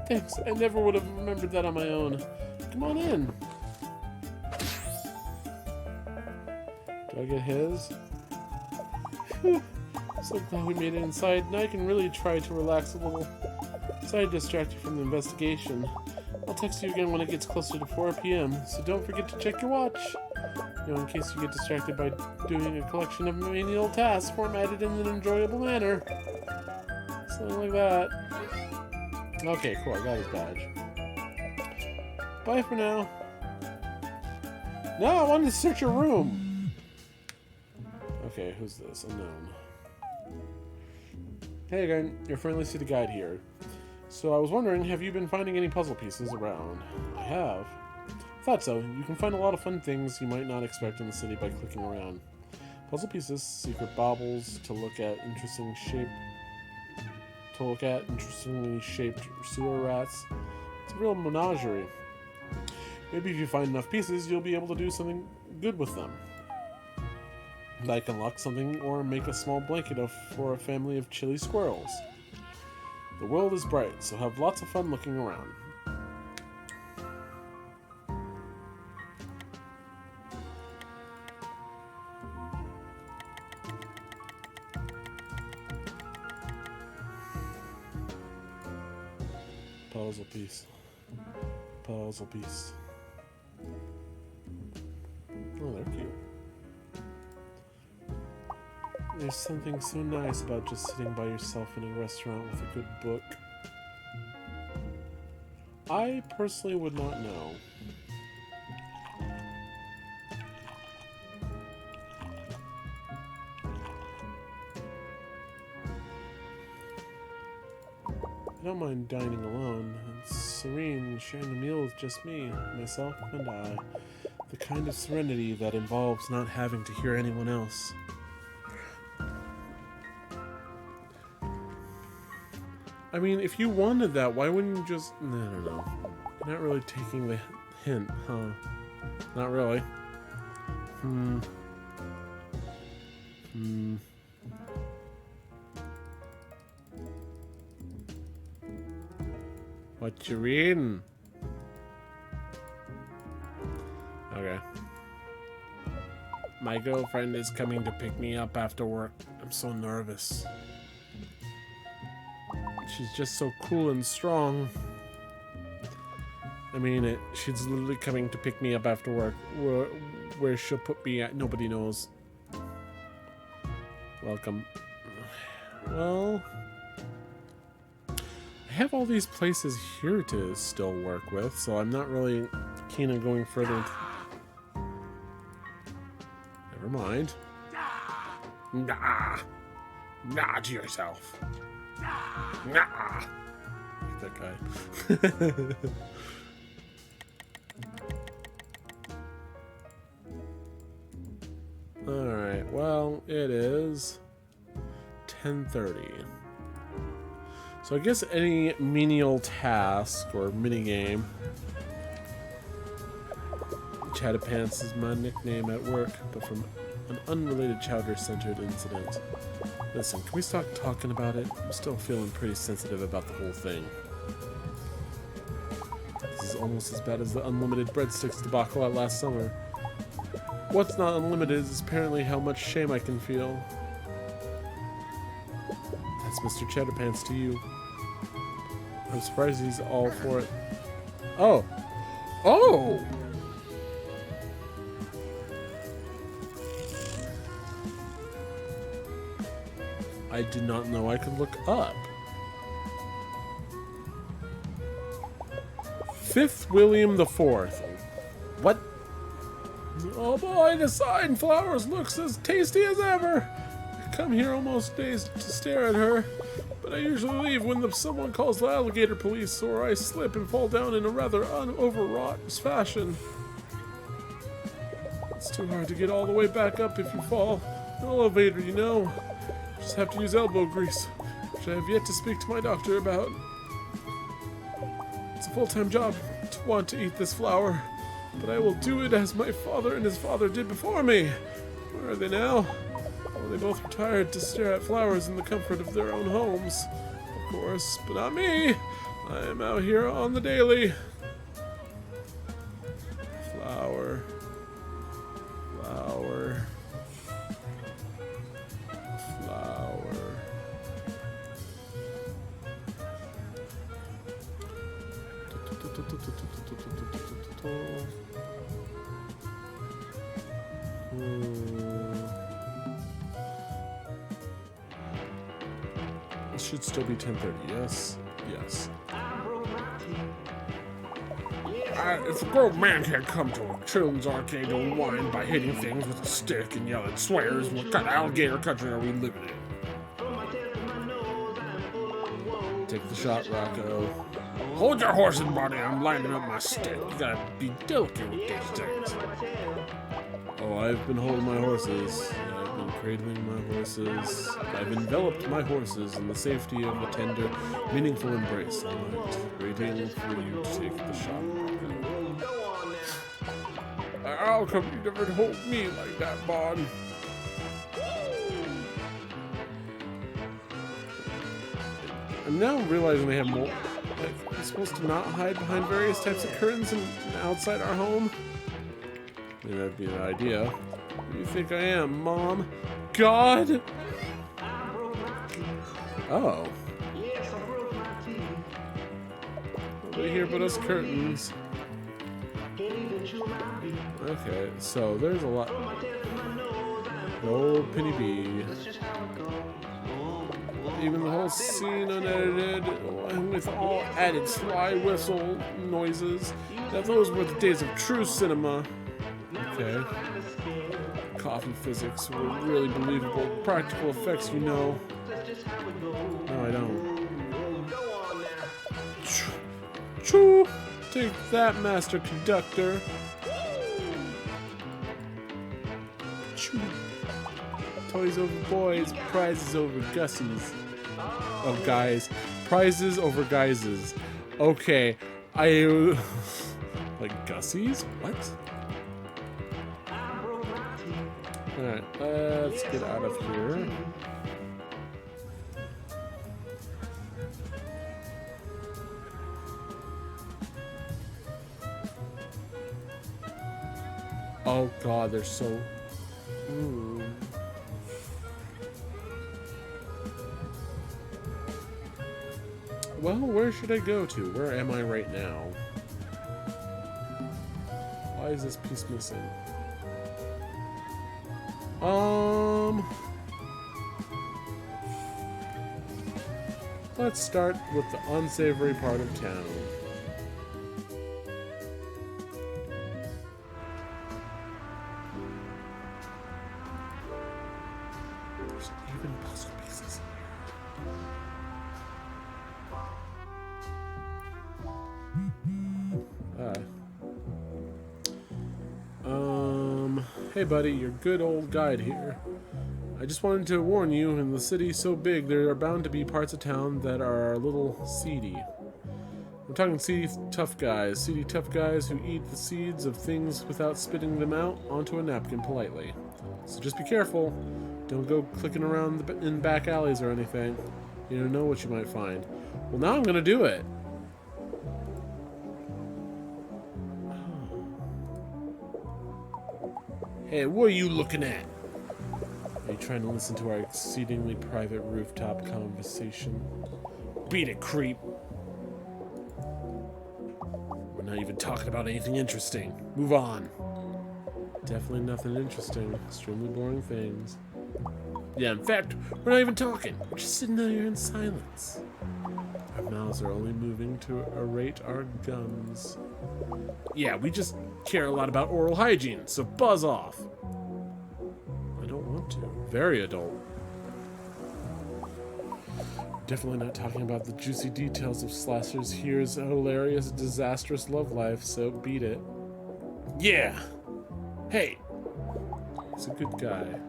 Thanks, I never would have remembered that on my own. Come on in. Do I get his? Whew. So glad we made it inside. Now I can really try to relax a little. Sorry to distract you from the investigation. I'll text you again when it gets closer to 4 p.m., so don't forget to check your watch. You know, in case you get distracted by doing a collection of menial tasks formatted in an enjoyable manner. Something like that. Okay, cool, I got his badge. Bye for now. No, I wanted to search your room. Okay, who's this? Unknown. Hey again, your friendly city guide here. So I was wondering, have you been finding any puzzle pieces around? I have. Thought so. You can find a lot of fun things you might not expect in the city by clicking around. Puzzle pieces, secret baubles to look at, interestingly shaped sewer rats. It's a real menagerie. Maybe if you find enough pieces, you'll be able to do something good with them. Like unlock something or make a small blanket for a family of chilly squirrels. The world is bright, so have lots of fun looking around. Puzzle piece. Puzzle piece. Oh, they're cute. There's something so nice about just sitting by yourself in a restaurant with a good book. I personally would not know. I don't mind dining alone. It's serene, sharing a meal with just me, myself, and I. The kind of serenity that involves not having to hear anyone else. I mean, if you wanted that, why wouldn't you just... I don't know. You're not really taking the hint, huh? Not really. What you reading? Okay. My girlfriend is coming to pick me up after work. I'm so nervous. She's just so cool and strong. I mean, she's literally coming to pick me up after work. Where she'll put me at, nobody knows. Welcome. Well... I have all these places here to still work with, so I'm not really keen on going further. Never mind. Nah. Nah to yourself. Nah. Like that guy. Alright, well, it is 10:30. So I guess any menial task or minigame. Chatterpants is my nickname at work, but from an unrelated chowder-centered incident. Listen, can we stop talking about it? I'm still feeling pretty sensitive about the whole thing. This is almost as bad as the unlimited breadsticks debacle at last summer. What's not unlimited is apparently how much shame I can feel. That's Mr. Chatterpants to you. I'm surprised he's all for it. Oh! Oh! I did not know I could look up. 5th William the 4th. What? Oh boy, the sign flowers looks as tasty as ever. I come here almost dazed to stare at her, but I usually leave when someone calls the Alligator police, or I slip and fall down in a rather overwrought fashion. It's too hard to get all the way back up if you fall. An elevator, you know. Just have to use elbow grease, which I have yet to speak to my doctor about. It's a full-time job to want to eat this flower, but I will do it as my father and his father did before me. Where are they now? Well, they both retired to stare at flowers in the comfort of their own homes. Of course, but not me. I am out here on the daily. Flower. Flower. Flower. It should still be 10:30. Yes. Yes. If a grown man can't come to a children's arcade to unwind by hitting things with a stick and yelling swears, what kind of alligator country are we living in? Take the shot, Rocco. Hold your horse and body, I'm lining up my stick. You gotta be delicate with these things. Oh, I've been holding my horses. I've been cradling my horses. I've enveloped my horses in the safety of a tender, meaningful embrace all night, waiting for you to take the shot. How come you never hold me like that, Bon? I'm now realizing they have more. Like, we're supposed to not hide behind various types of curtains and outside our home. Maybe that'd be an idea. Who do you think I am, Mom? God! Oh. Nobody here but us curtains. Okay, so there's a lot. Old Penny B. Even the whole scene unedited, with all added sly whistle noises. Now those were the days of true cinema. Okay. Coffee physics were really believable. Practical effects, you know. No, I don't. Choo! Take that, Master Conductor. Choo. Toys over boys, prizes over gussies. Oh, guys. Prizes over guises. Okay, like gussies? What? Alright, let's get out of here. Oh god, they're so... Ooh. Well, where should I go to? Where am I right now? Why is this piece missing? Let's start with the unsavory part of town. There's even puzzle pieces here. Hey buddy, your good old guide here. I just wanted to warn you, in the city so big, there are bound to be parts of town that are a little seedy. I'm talking seedy tough guys who eat the seeds of things without spitting them out onto a napkin politely. So just be careful. Don't go clicking around in back alleys or anything. You don't know what you might find. Well, now I'm gonna do it. Hey, what are you looking at? Are you trying to listen to our exceedingly private rooftop conversation? Beat it, creep. We're not even talking about anything interesting. Move on. Definitely nothing interesting. Extremely boring things. Yeah, in fact, we're not even talking. We're just sitting out here in silence. Our mouths are only moving to arate our gums. Yeah, we just care a lot about oral hygiene, so buzz off. I don't want to. Very adult. Definitely not talking about the juicy details of Slasher's here's a hilarious, disastrous love life, so beat it. Yeah! Hey! He's a good guy.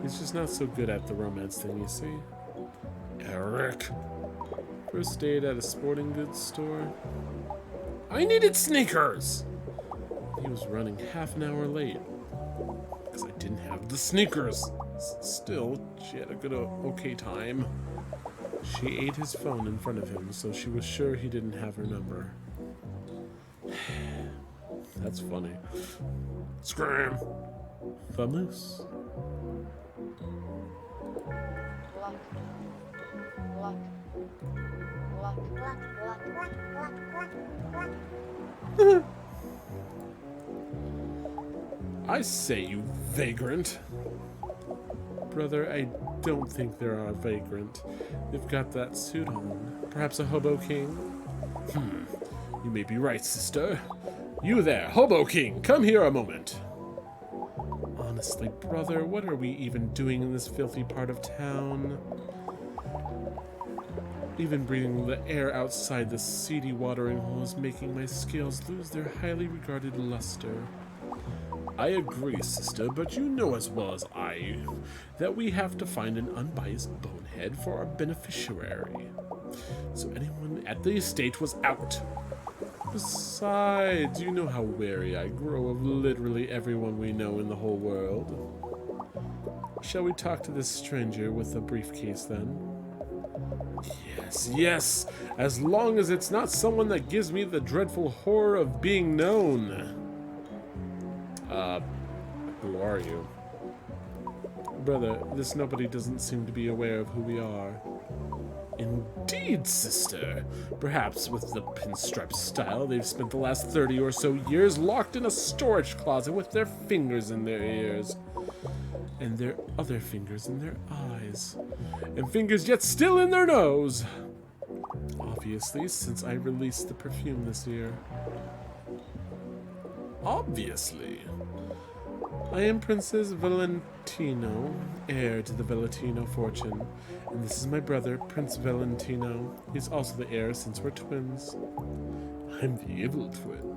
He's just not so good at the romance thing, you see? Eric. First date at a sporting goods store. I needed sneakers! He was running half an hour late because I didn't have the sneakers. Still, she had a good, okay time. She ate his phone in front of him, so she was sure he didn't have her number. That's funny. Scram! Vamos. I say, you vagrant. Brother, I don't think they're a vagrant. They've got that suit on. Perhaps a Hobo King? You may be right, sister. You there, Hobo King, come here a moment. Honestly, brother, what are we even doing in this filthy part of town? Even breathing the air outside the seedy watering hole is making my scales lose their highly regarded luster. I agree, sister, but you know as well as I that we have to find an unbiased bonehead for our beneficiary. So anyone at the estate was out. Besides, you know how wary I grow of literally everyone we know in the whole world. Shall we talk to this stranger with a briefcase then? Yes, yes, as long as it's not someone that gives me the dreadful horror of being known. Who are you? Brother, this nobody doesn't seem to be aware of who we are. Indeed, sister. Perhaps with the pinstripe style, they've spent the last 30 or so years locked in a storage closet with their fingers in their ears. And their other fingers in their eyes. And fingers yet still in their nose. Obviously, since I released the perfume this year. Obviously. I am Princess Valentino, heir to the Valentino fortune. And this is my brother, Prince Valentino. He's also the heir since we're twins. I'm the evil twin.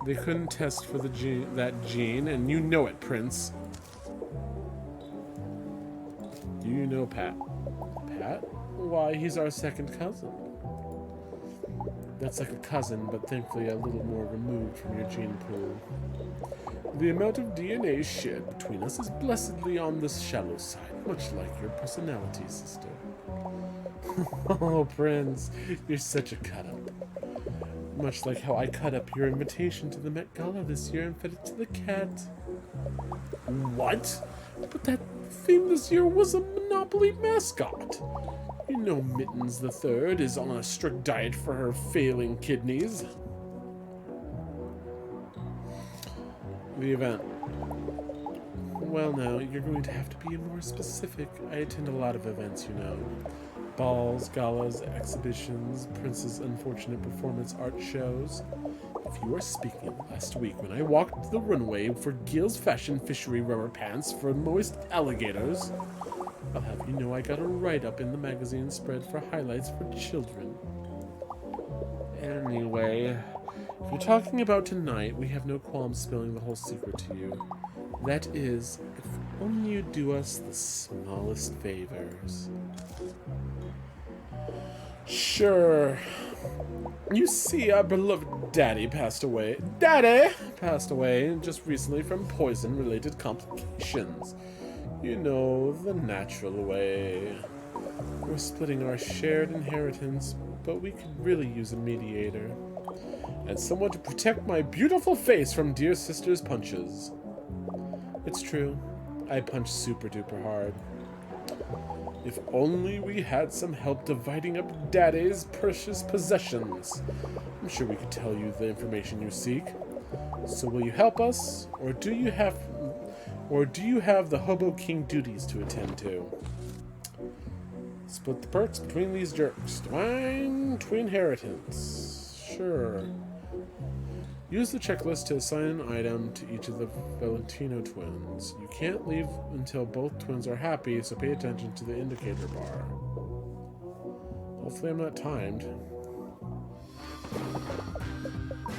They couldn't test for that gene, and you know it, Prince. Do you know Pat? Pat? Why, he's our second cousin. That's like a cousin, but thankfully a little more removed from your gene pool. The amount of DNA shared between us is blessedly on the shallow side, much like your personality, sister. Oh, Prince, you're such a cut-up. Much like how I cut up your invitation to the Met Gala this year and fed it to the cat. What? But that theme this year was a Monopoly mascot. You know Mittens the Third is on a strict diet for her failing kidneys. The event. Well, now, you're going to have to be more specific. I attend a lot of events, you know. Balls, galas, exhibitions, Prince's unfortunate performance art shows. If you are speaking of last week when I walked the runway for Gil's Fashion Fishery rubber pants for moist alligators, I'll have you know I got a write-up in the magazine spread for highlights for children. Anyway, if you're talking about tonight, we have no qualms spilling the whole secret to you. That is, if only you do us the smallest favors. Sure. You see, our beloved Daddy passed away. Daddy passed away just recently from poison-related complications. You know, the natural way. We're splitting our shared inheritance, but we could really use a mediator. And someone to protect my beautiful face from dear sister's punches. It's true. I punch super duper hard. If only we had some help dividing up Daddy's precious possessions. I'm sure we could tell you the information you seek. So will you help us, or do you have the Hobo King duties to attend to? Split the perks between these jerks. Divine to inheritance. Sure. Use the checklist to assign an item to each of the Valentino twins. You can't leave until both twins are happy, so pay attention to the indicator bar. Hopefully I'm not timed.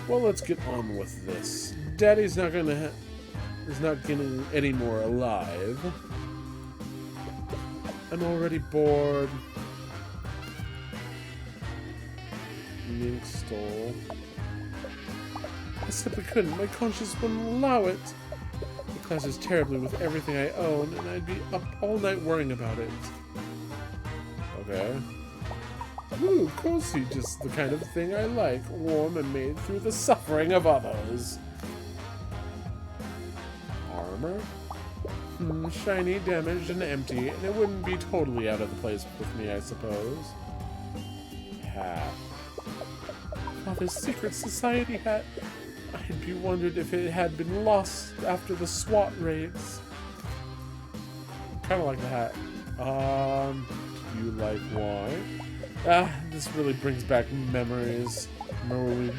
Well, let's get on with this. Daddy's not getting any more alive. I'm already bored. Mink stole. I simply couldn't. My conscience wouldn't allow it. It clashes terribly with everything I own, and I'd be up all night worrying about it. Okay. Ooh, cozy, just the kind of thing I like. Warm and made through the suffering of others. Armor? Shiny, damaged, and empty, and it wouldn't be totally out of the place with me, I suppose. Hat. Father's secret society hat. I'd be wondered if it had been lost after the SWAT raids. Kind of like the hat. Do you like wine? This really brings back memories. Remember when we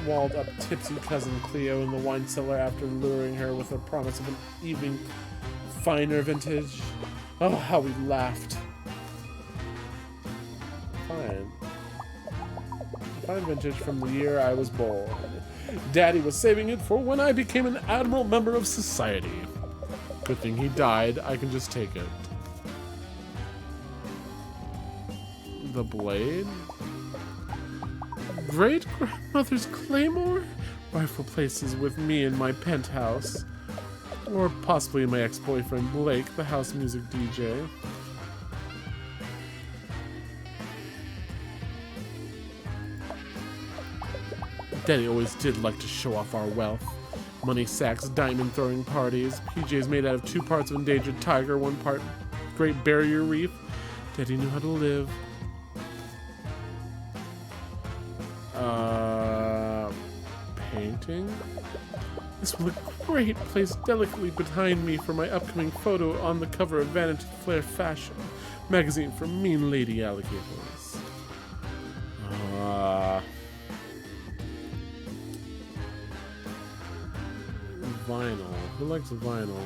walled up tipsy cousin Cleo in the wine cellar after luring her with a promise of an evening finer vintage? Oh, how we laughed. Fine vintage from the year I was born. Daddy was saving it for when I became an admiral member of society. Good thing he died, I can just take it. The blade? Great-grandmother's claymore? Rightful places with me in my penthouse. Or possibly my ex-boyfriend Blake, the house music DJ. Daddy always did like to show off our wealth. Money sacks, diamond throwing parties, PJs made out of 2 parts of endangered tiger, 1 part Great Barrier Reef. Daddy knew how to live. Painting? This will look great, placed delicately behind me for my upcoming photo on the cover of Vanity Fair Fashion magazine for mean lady alligators. Vinyl. Who likes vinyl?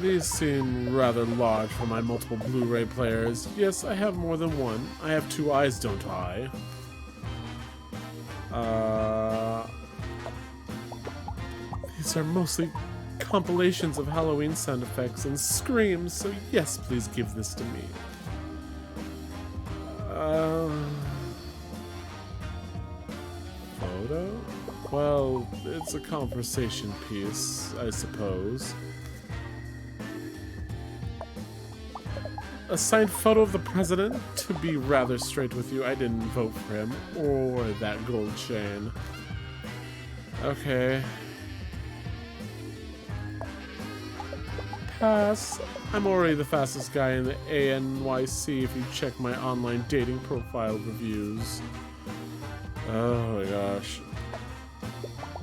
These seem rather large for my multiple Blu-ray players. Yes, I have more than one. I have two eyes, don't I? These are mostly compilations of Halloween sound effects and screams, so yes, please give this to me. Photo? Well, it's a conversation piece, I suppose. A signed photo of the president? To be rather straight with you, I didn't vote for him, or that gold chain. Okay. Pass. I'm already the fastest guy in the ANYC if you check my online dating profile reviews. Oh my gosh.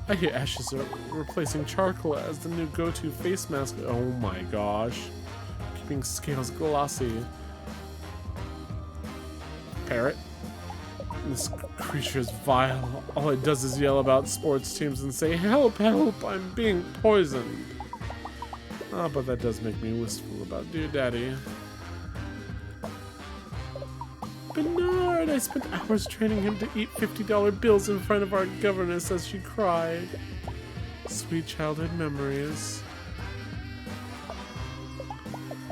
I hear Ashes are replacing charcoal as the new go-to face mask. Oh my gosh. Keeping scales glossy. Parrot? This creature is vile. All it does is yell about sports teams and say, "Help, help, I'm being poisoned." Oh, but that does make me wistful about dear daddy. Bernard! I spent hours training him to eat $50 bills in front of our governess as she cried. Sweet childhood memories.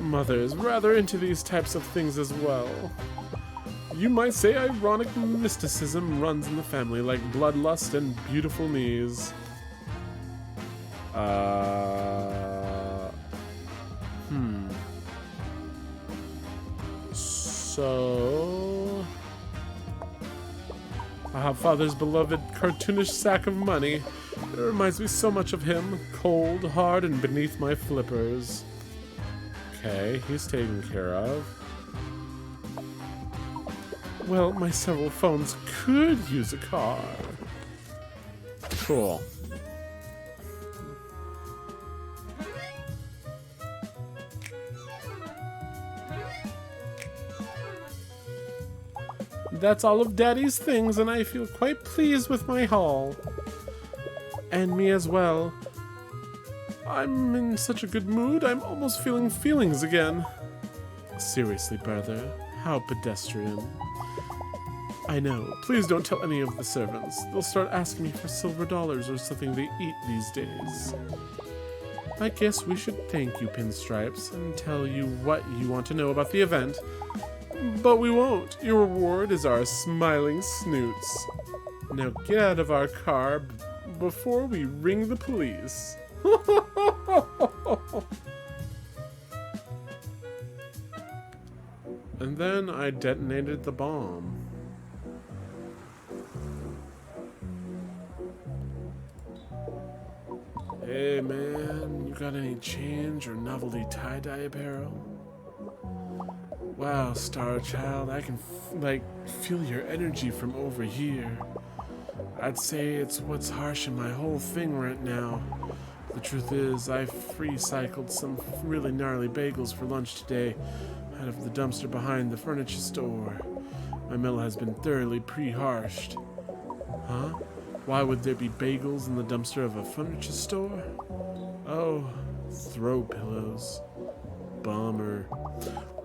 Mother is rather into these types of things as well. You might say ironic mysticism runs in the family like bloodlust and beautiful knees. So... Father's beloved cartoonish sack of money. It reminds me so much of him. Cold, hard, and beneath my flippers. Okay, he's taken care of. Well, my several phones could use a car. Cool. That's all of Daddy's things, and I feel quite pleased with my haul. And me as well. I'm in such a good mood, I'm almost feeling feelings again. Seriously, brother, how pedestrian. I know, please don't tell any of the servants. They'll start asking me for silver dollars or something they eat these days. I guess we should thank you, Pinstripes, and tell you what you want to know about the event. But we won't. Your reward is our smiling snoots. Now get out of our car before we ring the police. And then I detonated the bomb. Hey man, you got any change or novelty tie-dye apparel? Wow, Star Child, I can feel your energy from over here. I'd say it's what's harshing my whole thing right now. The truth is, I free-cycled some really gnarly bagels for lunch today out of the dumpster behind the furniture store. My meal has been thoroughly pre-harshed. Huh? Why would there be bagels in the dumpster of a furniture store? Oh, throw pillows. Bummer.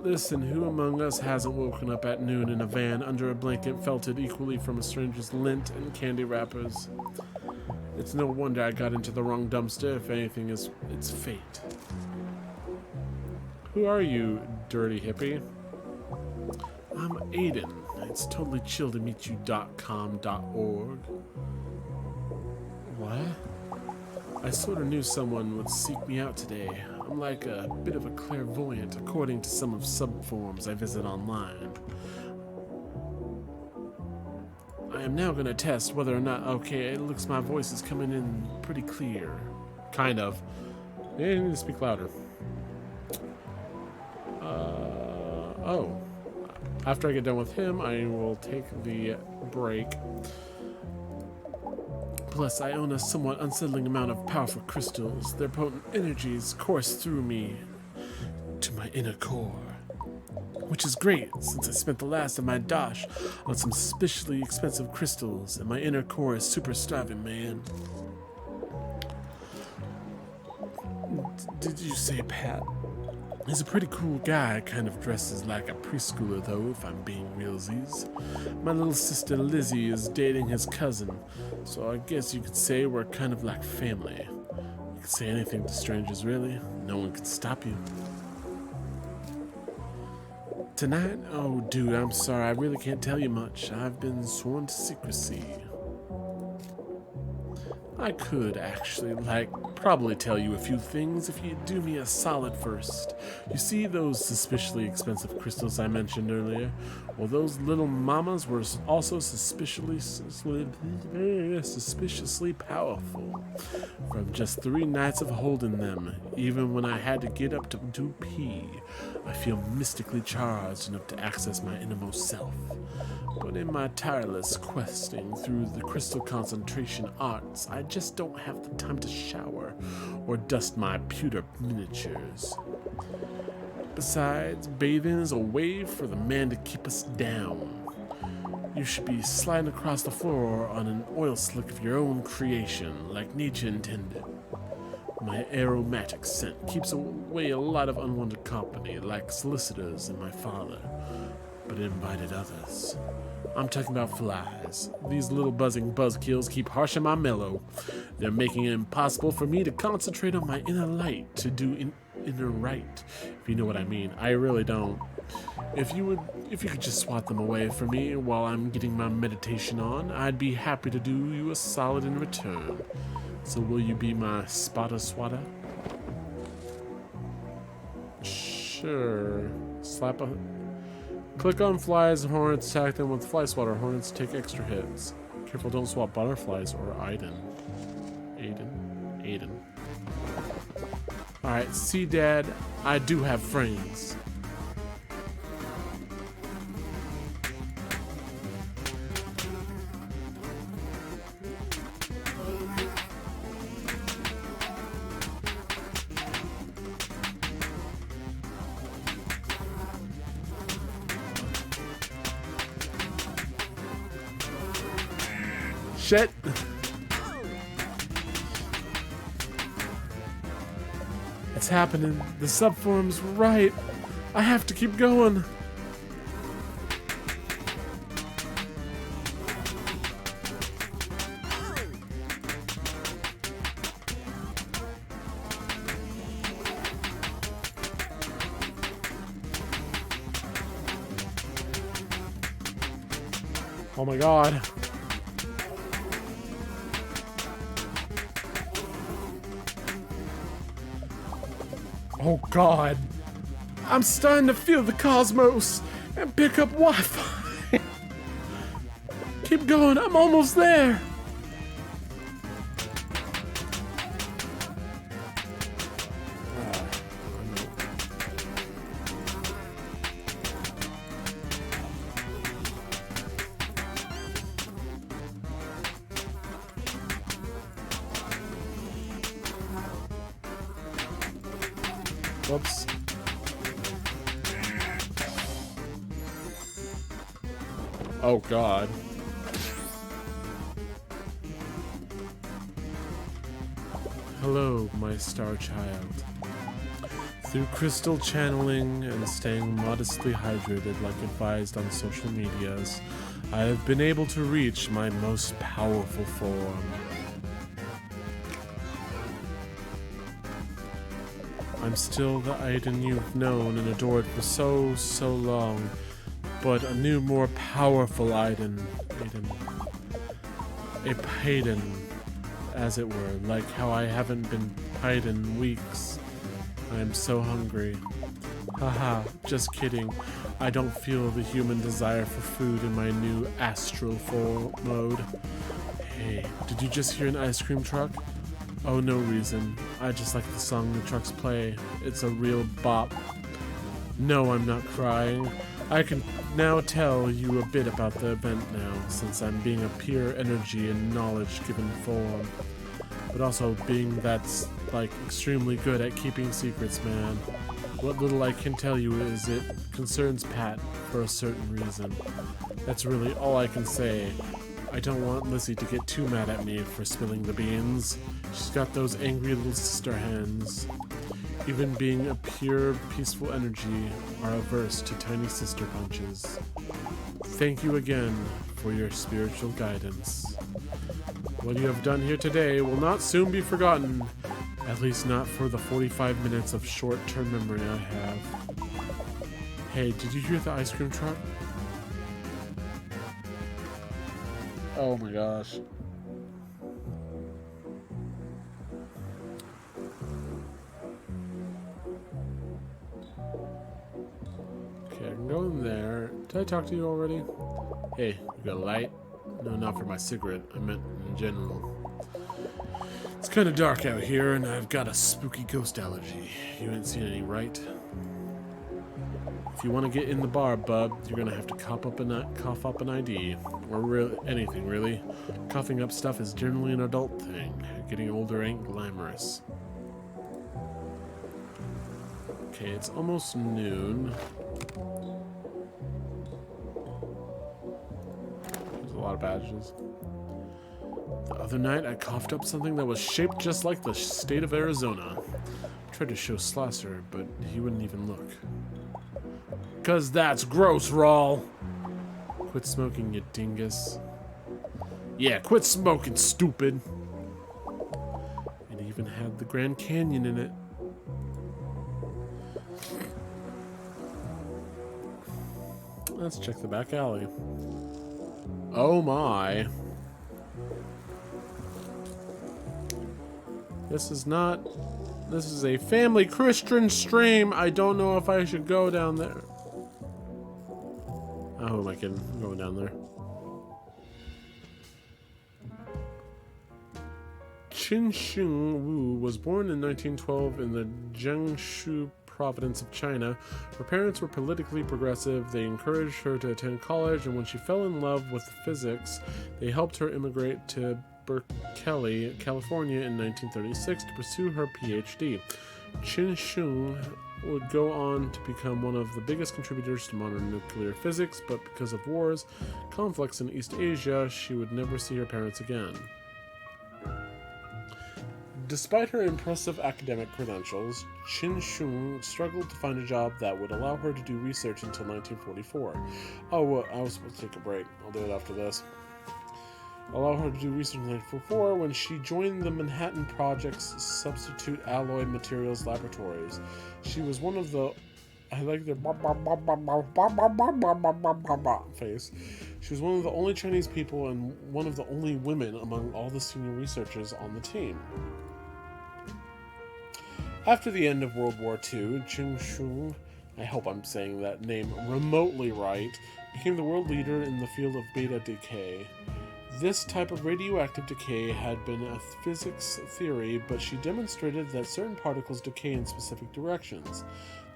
Listen, who among us hasn't woken up at noon in a van under a blanket felted equally from a stranger's lint and candy wrappers? It's no wonder I got into the wrong dumpster. If anything, it's fate. Who are you, dirty hippie? I'm Aiden. It's totally chill to meet you.com.org. What? I sort of knew someone would seek me out today. I'm like a bit of a clairvoyant, according to some of subforums I visit online. I am now gonna test whether or not, okay, it looks my voice is coming in pretty clear. Kind of. Yeah, you need to speak louder. Oh. After I get done with him, I will take the break. Plus, I own a somewhat unsettling amount of powerful crystals. Their potent energies course through me to my inner core. Which is great, since I spent the last of my dosh on some suspiciously expensive crystals, and my inner core is super starving, man. Did you say Pat? He's a pretty cool guy, kind of dresses like a preschooler though, if I'm being realsies. My little sister Lizzie is dating his cousin, so I guess you could say we're kind of like family. You could say anything to strangers, really. No one can stop you. Tonight? Oh, dude, I'm sorry. I really can't tell you much. I've been sworn to secrecy. I could actually, probably tell you a few things if you'd do me a solid first. You see those suspiciously expensive crystals I mentioned earlier? Well, those little mamas were also suspiciously powerful. From just 3 nights of holding them, even when I had to get up to pee, I feel mystically charged enough to access my innermost self. But in my tireless questing through the crystal concentration arts, I just don't have the time to shower or dust my pewter miniatures. Besides, bathing is a way for the man to keep us down. You should be sliding across the floor on an oil slick of your own creation, like nature intended. My aromatic scent keeps away a lot of unwanted company, like solicitors and my father, but it invited others. I'm talking about flies. These little buzzing buzzkills keep harshing my mellow. They're making it impossible for me to concentrate on my inner light, to do inner right, if you know what I mean. I really don't. If you could just swat them away from me while I'm getting my meditation on, I'd be happy to do you a solid in return. So will you be my spotter swatter? Sure. Click on flies and hornets, attack them with fly swatter. Hornets take extra hits. Careful, don't swap butterflies or Aiden. Alright, see, Dad, I do have friends. Shit. It's happening. The subform's right. I have to keep going. Oh my god. Oh god. I'm starting to feel the cosmos and pick up Wi-Fi. Keep going, I'm almost there. Whoops. Oh god. Hello, my star child. Through crystal channeling and staying modestly hydrated like advised on social medias, I have been able to reach my most powerful form. I'm still the Aiden you've known and adored for so long, but a new, more powerful Aiden. A Paiden, as it were, like how I haven't been pied in weeks. I am so hungry. Haha, just kidding. I don't feel the human desire for food in my new astral form mode. Hey, did you just hear an ice cream truck? Oh, no reason. I just like the song the trucks play. It's a real bop. No, I'm not crying. I can now tell you a bit about the event now, since I'm being a pure energy and knowledge given form. But also being that's, like, extremely good at keeping secrets, man. What little I can tell you is it concerns Pat for a certain reason. That's really all I can say. I don't want Lizzie to get too mad at me for spilling the beans. She's got those angry little sister hands. Even being a pure, peaceful energy are averse to tiny sister punches. Thank you again for your spiritual guidance. What you have done here today will not soon be forgotten. At least not for the 45 minutes of short-term memory I have. Hey, did you hear the ice cream truck? Oh my gosh. Okay, I can go in there. Did I talk to you already? Hey, you got a light? No, not for my cigarette. I meant in general. It's kind of dark out here, and I've got a spooky ghost allergy. You ain't seen any, right? If you want to get in the bar, bub, you're gonna have to cough up an ID, or anything really. Coughing up stuff is generally an adult thing. Getting older ain't glamorous. Okay, it's almost noon. There's a lot of badges. The other night, I coughed up something that was shaped just like the state of Arizona. I tried to show Slasher, but he wouldn't even look. 'Cause that's gross, Rawl. Quit smoking, you dingus. Yeah, quit smoking, stupid. It even had the Grand Canyon in it. Let's check the back alley. Oh my. This is a family Christian stream. I don't know if I should go down there. Oh, who am I kidding? I'm going down there. Qin Sheng Wu was born in 1912 in the Jiangsu province of China. Her parents were politically progressive. They encouraged her to attend college, and when she fell in love with physics, they helped her immigrate to Berkeley, California in 1936 to pursue her PhD. Qin Sheng would go on to become one of the biggest contributors to modern nuclear physics, but because of wars, conflicts in East Asia, she would never see her parents again. Despite her impressive academic credentials, Qin Sheng struggled to find a job that would allow her to do research until 1944. Oh, well, I was supposed to take a break. I'll do it after this. Allow her to do research in 1944 when she joined the Manhattan Project's Substitute Alloy Materials Laboratories. She was one of the... I like the face. She was one of the only Chinese people and one of the only women among all the senior researchers on the team. After the end of World War II, Qin Sheng, I hope I'm saying that name remotely right, became the world leader in the field of beta decay. This type of radioactive decay had been a physics theory, but she demonstrated that certain particles decay in specific directions.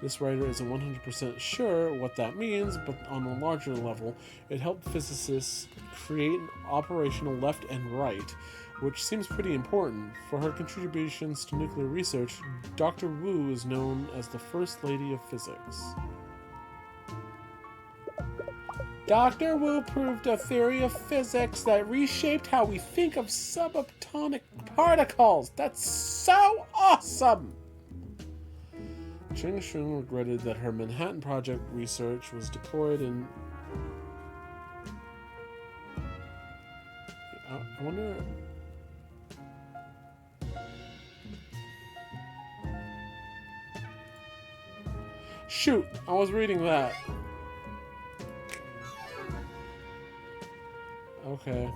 This writer isn't 100% sure what that means, but on a larger level, it helped physicists create an operational left and right, which seems pretty important. For her contributions to nuclear research, Dr. Wu is known as the First Lady of Physics. Dr. Wu proved a theory of physics that reshaped how we think of subatomic particles. That's so awesome! Qin Sheng regretted that her Manhattan Project research was deployed in... I wonder... Shoot! I was reading that. Okay.